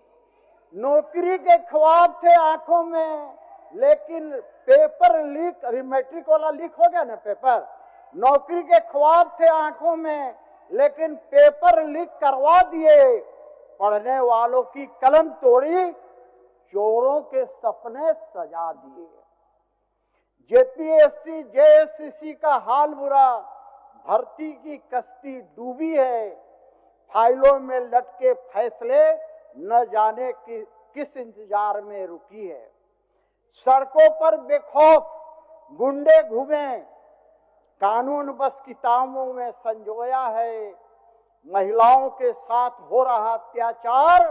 नौकरी के ख्वाब थे आंखों में, लेकिन पेपर लीक, अभी मैट्रिक वाला लीक हो गया ना पेपर। नौकरी के ख्वाब थे आंखों में, लेकिन पेपर लीक करवा दिए। पढ़ने वालों की कलम तोड़ी, चोरों के सपने सजा दिए। जेपीएससी जेएससीसी का हाल बुरा, भर्ती की कश्ती डूबी है। फाइलों में लटके फैसले न जाने किस इंतजार में रुकी है। सड़कों पर बेखौफ गुंडे घूमे, कानून बस किताबों में संजोया है। महिलाओं के साथ हो रहा अत्याचार,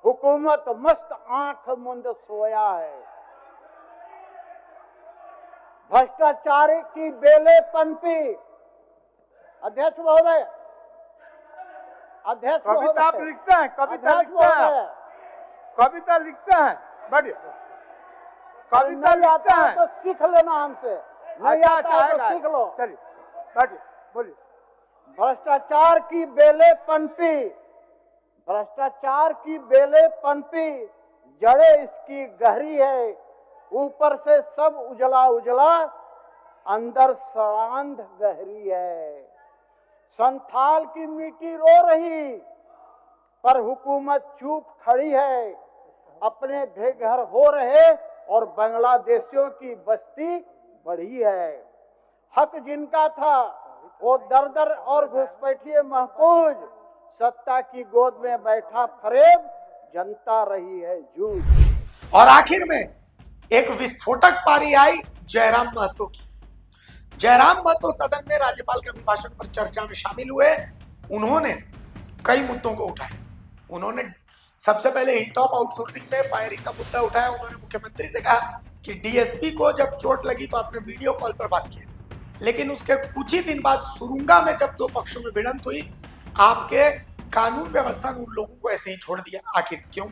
हुकूमत मस्त आंख मुंद सोया है। भ्रष्टाचार की बेले पनपी। अध्यक्ष महोदय, अध्यक्ष कविता आप लिखते हैं, कविता लिखते हैं, कविता लिखते हैं, बढ़िए कविता लिखते हैं तो सीख लेना हमसे। नहीं आता है तो सीख लो। चलिए बढ़िए, बोलिए। भ्रष्टाचार की बेले पनपी, भ्रष्टाचार की बेले पनपी, जड़े इसकी गहरी है। ऊपर से सब उजला उजला, अंदर सड़ांध गहरी है। संथाल की मिट्टी रो रही, पर हुकूमत चुप खड़ी है। अपने बेघर हो रहे और बांग्लादेशियों की बस्ती बढ़ी है। हक जिनका था वो दर दर और घुसपैठिए महफूज, सत्ता की गोद में बैठा फरेब, जनता रही है जूझ। और आखिर में एक विस्फोटक पारी आई जयराम महतो की। जयराम महतो सदन में राज्यपाल के अभिभाषण पर चर्चा में शामिल हुए। उन्होंने कई मुद्दों को उठाए। उन्होंने सबसे पहले हिल टॉप आउटसोर्सिंग में फायरिंग का मुद्दा उठाया। उन्होंने मुख्यमंत्री से कहा कि डीएसपी को जब चोट लगी तो आपने वीडियो कॉल पर बात की, लेकिन उसके कुछ ही दिन बाद सुरुंगा में जब दो पक्षों में भिड़ंत हुई, आपके कानून व्यवस्था ने उन लोगों को ऐसे ही छोड़ दिया। आखिर क्यों?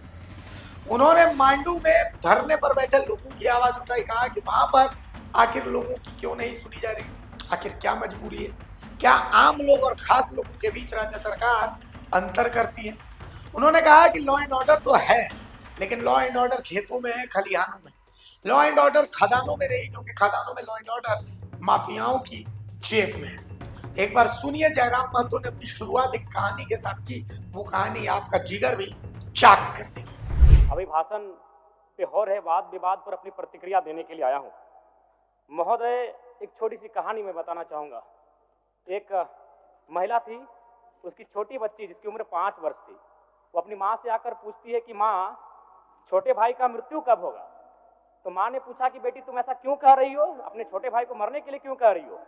उन्होंने मांडू में धरने पर बैठे लोगों की आवाज उठाई, कहा कि वहां पर आखिर लोगों की क्यों नहीं सुनी जा रही, आखिर क्या मजबूरी है, क्या आम लोग और खास लोगों के बीच राज्य सरकार अंतर करती है। उन्होंने कहा कि लॉ एंड ऑर्डर तो है, लेकिन लॉ एंड ऑर्डर खेतों में है, खलिहानों में। लॉ एंड ऑर्डर खदानों में नहीं, क्योंकि खदानों में लॉ एंड ऑर्डर माफियाओं की जेब में है। एक बार सुनिए जयराम महतो ने अपनी शुरुआत एक कहानी के साथ की। वो कहानी आपका जिगर भी चाक कर देगी। अभिभाषण पे हो रहे वाद विवाद पर अपनी प्रतिक्रिया देने के लिए आया हूँ। महोदय, एक छोटी सी कहानी मैं बताना चाहूँगा। एक महिला थी, उसकी छोटी बच्ची जिसकी उम्र 5 वर्ष थी, वो अपनी माँ से आकर पूछती है कि माँ, छोटे भाई का मृत्यु कब होगा। तो माँ ने पूछा कि बेटी तुम ऐसा क्यों कह रही हो, अपने छोटे भाई को मरने के लिए क्यों कह रही हो।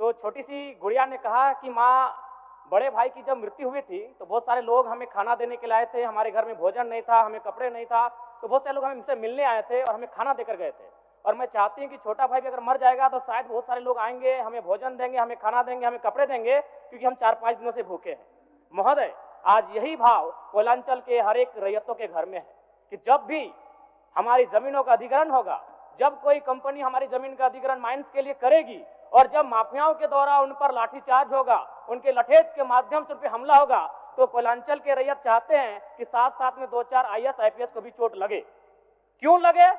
तो छोटी सी गुड़िया ने कहा कि माँ, बड़े भाई की जब मृत्यु हुई थी तो बहुत सारे लोग हमें खाना देने के लिए आए थे, हमारे घर में भोजन नहीं था, हमें कपड़े नहीं था, तो बहुत सारे लोग हमसे मिलने आए थे और हमें खाना देकर गए थे। और मैं चाहती हूँ कि छोटा भाई भी अगर मर जाएगा तो शायद बहुत सारे लोग आएंगे, हमें भोजन देंगे, हमें खाना देंगे, हमें कपड़े देंगे, क्योंकि हम 4-5 दिनों से भूखे हैं। महोदय, आज यही भाव कोयलांचल के हर एक रैयतों के घर में है कि जब भी हमारी जमीनों का अधिग्रहण होगा, जब कोई कंपनी हमारी जमीन का अधिग्रहण माइंस के लिए करेगी और जब माफियाओं के द्वारा उन पर लाठीचार्ज होगा, उनके लठेत के माध्यम से उन पर हमला होगा, तो कोयलांचल के रैयत चाहते हैं कि साथ साथ में 2-4 IAS IPS को भी चोट लगे। क्यों लगे?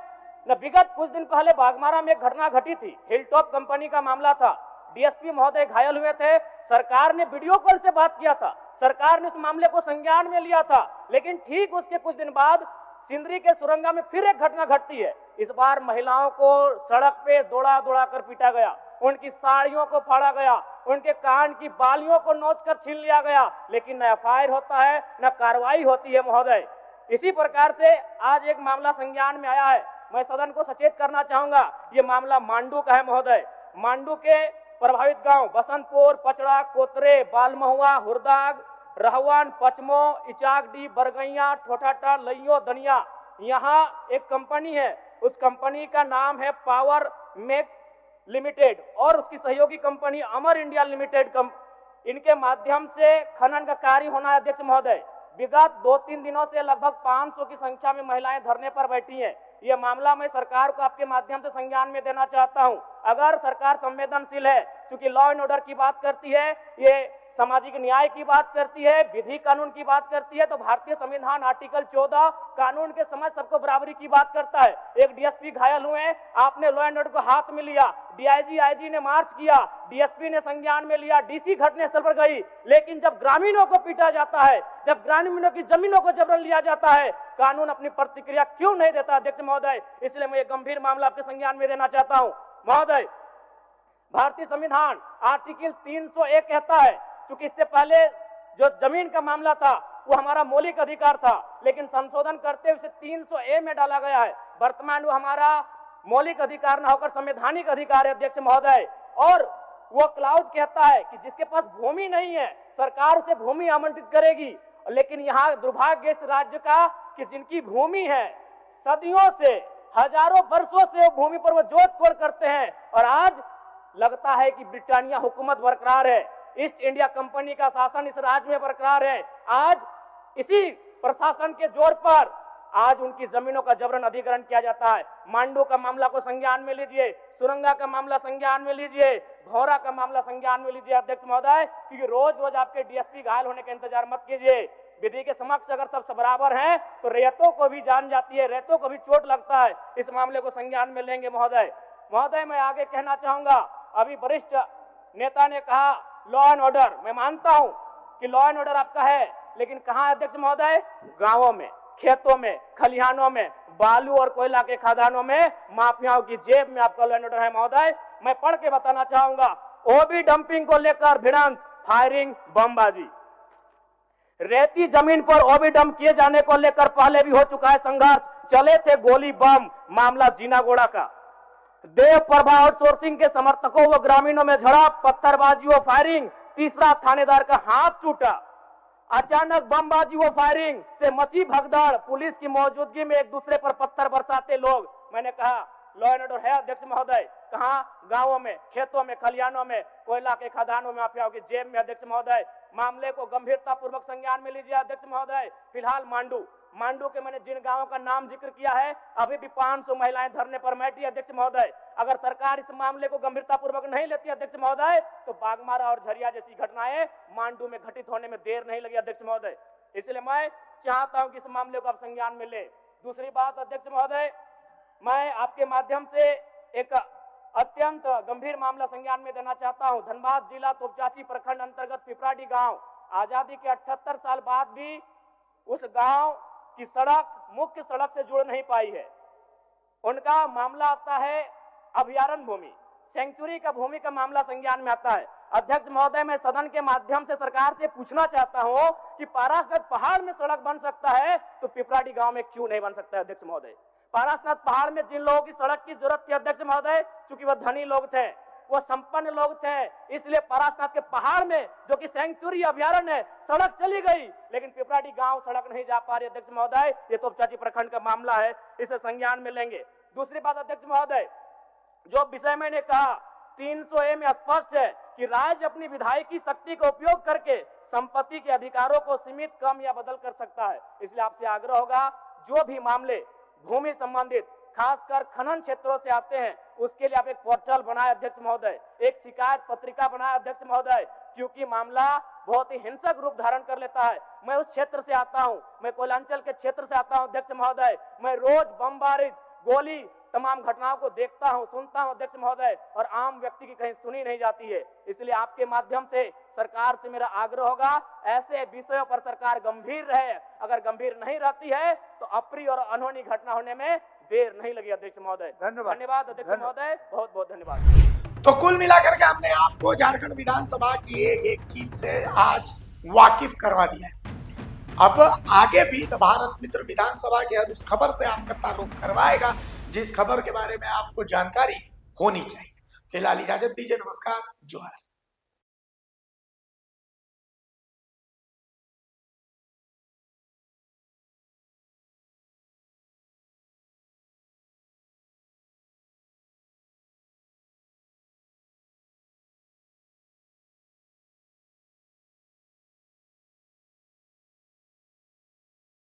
न विगत कुछ दिन पहले बागमारा में एक घटना घटी थी, हिलटॉप कंपनी का मामला था। डीएसपी महोदय घायल हुए थे, सरकार ने वीडियो कॉल से बात किया था, सरकार ने उस मामले को संज्ञान में लिया था, लेकिन ठीक उसके कुछ दिन बाद सिंदरी के सुरंगा में फिर एक घटना घटती है। इस बार महिलाओं को सड़क पे दौड़ा दौड़ा कर पीटा गया, उनकी साड़ियों को फाड़ा गया, उनके कान की बालियों को नोचकर छीन लिया गया, लेकिन न एफआईआर होता है न कार्रवाई होती है महोदय। इसी प्रकार से आज एक मामला संज्ञान में आया है। मैं सदन को सचेत करना चाहूंगा, ये मामला मांडू का है महोदय। मांडू के प्रभावित गांव बसंतपुर, पचड़ा, कोतरे, बालमहुआ, हुरदाग, रहवान, पचमो, इचाकडी, बरगैया, ठोठाटा, लइयो, दनिया, यहाँ एक कंपनी है। उस कंपनी का नाम है पावर मेक लिमिटेड और उसकी सहयोगी कंपनी अमर इंडिया लिमिटेड। इनके माध्यम से खनन का कार्य होना है अध्यक्ष महोदय। विगत 2-3 दिनों से लगभग 500 की संख्या में महिलाएं धरने पर बैठी हैं। ये मामला मैं सरकार को आपके माध्यम से संज्ञान में देना चाहता हूं। अगर सरकार संवेदनशील है, क्योंकि लॉ एंड ऑर्डर की बात करती है, ये सामाजिक न्याय की बात करती है, विधि कानून की बात करती है, तो भारतीय संविधान आर्टिकल 14 कानून के समझ सबको बराबरी की बात करता है। एक डीएसपी घायल हुए, आपने लॉ एंड ऑर्डर को हाथ में लिया, डीआईजी आईजी ने मार्च किया, डीएसपी ने संज्ञान में लिया, डीसी घटनास्थल पर गई, लेकिन जब ग्रामीणों को पीटा जाता है, जब ग्रामीणों की जमीनों को जबरन लिया जाता है, कानून अपनी प्रतिक्रिया क्यों नहीं देता अध्यक्ष महोदय? इसलिए मैं एक गंभीर मामला आपके संज्ञान में देना चाहता हूं महोदय। भारतीय संविधान आर्टिकल 301 कहता है, क्योंकि इससे पहले जो जमीन का मामला था वो हमारा मौलिक अधिकार था, लेकिन संशोधन करते हुए 300A में डाला गया है। वर्तमान वो हमारा मौलिक अधिकार न होकर संवैधानिक अधिकार है अध्यक्ष महोदय। और वो क्लाउज कहता है कि जिसके पास भूमि नहीं है सरकार उसे भूमि आवंटित करेगी, लेकिन यहाँ दुर्भाग्य इस राज्य का कि जिनकी भूमि है सदियों से, हजारों वर्षों से वो भूमि पर वो जोत कोड़ करते हैं, और आज लगता है कि ब्रिटानिया हुकूमत बरकरार है, ईस्ट इंडिया कंपनी का शासन इस राज्य में बरकरार है। आज इसी प्रशासन के जोर पर आज उनकी जमीनों का जबरन अधिग्रहण किया जाता है। मांडू का मामला को संज्ञान में लीजिए, सुरंगा का मामला संज्ञान में लीजिए, भौरा का मामला संज्ञान में लीजिए अध्यक्ष महोदय, क्योंकि रोज रोज आपके डीएसपी घायल होने का इंतजार मत कीजिए। विधि के समक्ष अगर सब बराबर हैं तो रेतों को भी जान जाती है, रेतों को भी चोट लगता है। इस मामले को संज्ञान में लेंगे महोदय। महोदय मैं आगे कहना चाहूंगा, अभी वरिष्ठ नेता ने कहा लॉ एंड ऑर्डर, मैं मानता हूं कि लॉ एंड ऑर्डर आपका है, लेकिन कहां है अध्यक्ष महोदय? गांवों में, खेतों में, खलिहानों में, बालू और कोयला के खदानों में, माफियाओं की जेब में आपका लॉ एंड ऑर्डर है महोदय। मैं पढ़ के बताना चाहूंगा, ओबी डंपिंग को लेकर भिड़ंत, फायरिंग, बमबाजी। रेती जमीन पर ओबी डंप किए जाने को लेकर पहले भी हो चुका है संघर्ष, चले थे गोली बम, मामला जीनागोड़ा का। देव प्रभा आउटसोर्सिंग के समर्थकों व ग्रामीणों में झड़प, पत्थरबाजी व फायरिंग, तीसरा थानेदार का हाथ टूटा। अचानक बमबाजी व फायरिंग से मची भगदड़, पुलिस की मौजूदगी में एक दूसरे पर पत्थर बरसाते लोग। मैंने कहा लॉ एंड ऑर्डर है अध्यक्ष महोदय, कहां? गांवों में, खेतों में, खलिहानों में, कोयला के खदानों में, माफियाओं की जेब में अध्यक्ष महोदय। मामले को गंभीरता पूर्वक संज्ञान में लीजिए अध्यक्ष महोदय। फिलहाल मांडू के मैंने जिन गांवों का नाम जिक्र किया है, अभी भी 500 महिलाएं धरने पर बैठी अध्यक्ष महोदय। अगर सरकार इस मामले को गंभीरता पूर्वक नहीं लेती अध्यक्ष महोदय, तो बागमारा और झरिया जैसी घटनाएं मांडू में घटित होने में देर नहीं लगी अध्यक्ष महोदय। इसलिए मैं चाहता हूं कि इस मामले को आप संज्ञान में ले। दूसरी बात अध्यक्ष महोदय, मैं आपके माध्यम से एक अत्यंत गंभीर मामला संज्ञान में देना चाहता हूं। धनबाद जिला तोपचाची प्रखंड अंतर्गत पिपराडी गांव, आजादी के 78 साल बाद भी उस गांव की सड़क मुख्य सड़क से जुड़ नहीं पाई है। उनका मामला आता है अभयारण्य भूमि, सेंचुरी का भूमि का मामला संज्ञान में आता है। अध्यक्ष महोदय, मैं सदन के माध्यम से सरकार से पूछना चाहता हूं कि पारासनाथ पहाड़ में सड़क बन सकता है तो पिपराडी गांव में क्यों नहीं बन सकता है अध्यक्ष महोदय? पारासनाथ पहाड़ में जिन लोगों की सड़क की जरूरत थी अध्यक्ष महोदय, चूंकि वह धनी लोग थे, वो संपन्न लोग थे, इसलिए पारासनाथ के पहाड़ में जो कि सेंचुरी अभयारण्य है सड़क चली गई, लेकिन पिपराडी गांव सड़क नहीं जा पा रही अध्यक्ष महोदय। ये तोपचाची प्रखंड का मामला है, इसे संज्ञान में लेंगे। दूसरी बात अध्यक्ष महोदय, जो विषय मैंने कहा 300A में स्पष्ट है कि राज्य अपनी विधायकी शक्ति का उपयोग करके संपत्ति के अधिकारों को सीमित, कम या बदल कर सकता है। इसलिए आपसे आग्रह होगा, जो भी मामले भूमि संबंधित खासकर खनन क्षेत्रों से आते हैं, उसके लिए आप एक पोर्टल बनाए अध्यक्ष महोदय, एक शिकायत पत्रिका बनाए अध्यक्ष महोदय, क्योंकि मामला बहुत ही हिंसक रूप धारण कर लेता है। मैं उस क्षेत्र से आता हूं, मैं कोयलांचल के क्षेत्र से आता हूं अध्यक्ष महोदय। मैं रोज बमबारिश गोली तमाम घटनाओं को देखता हूं, सुनता हूं अध्यक्ष महोदय, और आम व्यक्ति की कहीं सुनी नहीं जाती है। इसलिए आपके माध्यम से सरकार से मेरा आग्रह होगा, ऐसे विषयों पर सरकार गंभीर रहे। अगर गंभीर नहीं रहती है तो अप्रिय और अनहोनी घटना होने में देर नहीं लगी। अध्यक्ष महोदय धन्यवाद। अध्यक्ष महोदय बहुत बहुत धन्यवाद। तो कुल मिलाकर के हमने आपको झारखंड विधानसभा की एक एक चीज से आज वाकिफ करवा दिया है। अब आगे भी तो भारत मित्र विधानसभा के हर उस खबर से आपका तारुफ करवाएगा जिस खबर के बारे में आपको जानकारी होनी चाहिए। फिलहाल इजाजत दीजिए, नमस्कार, जोहार।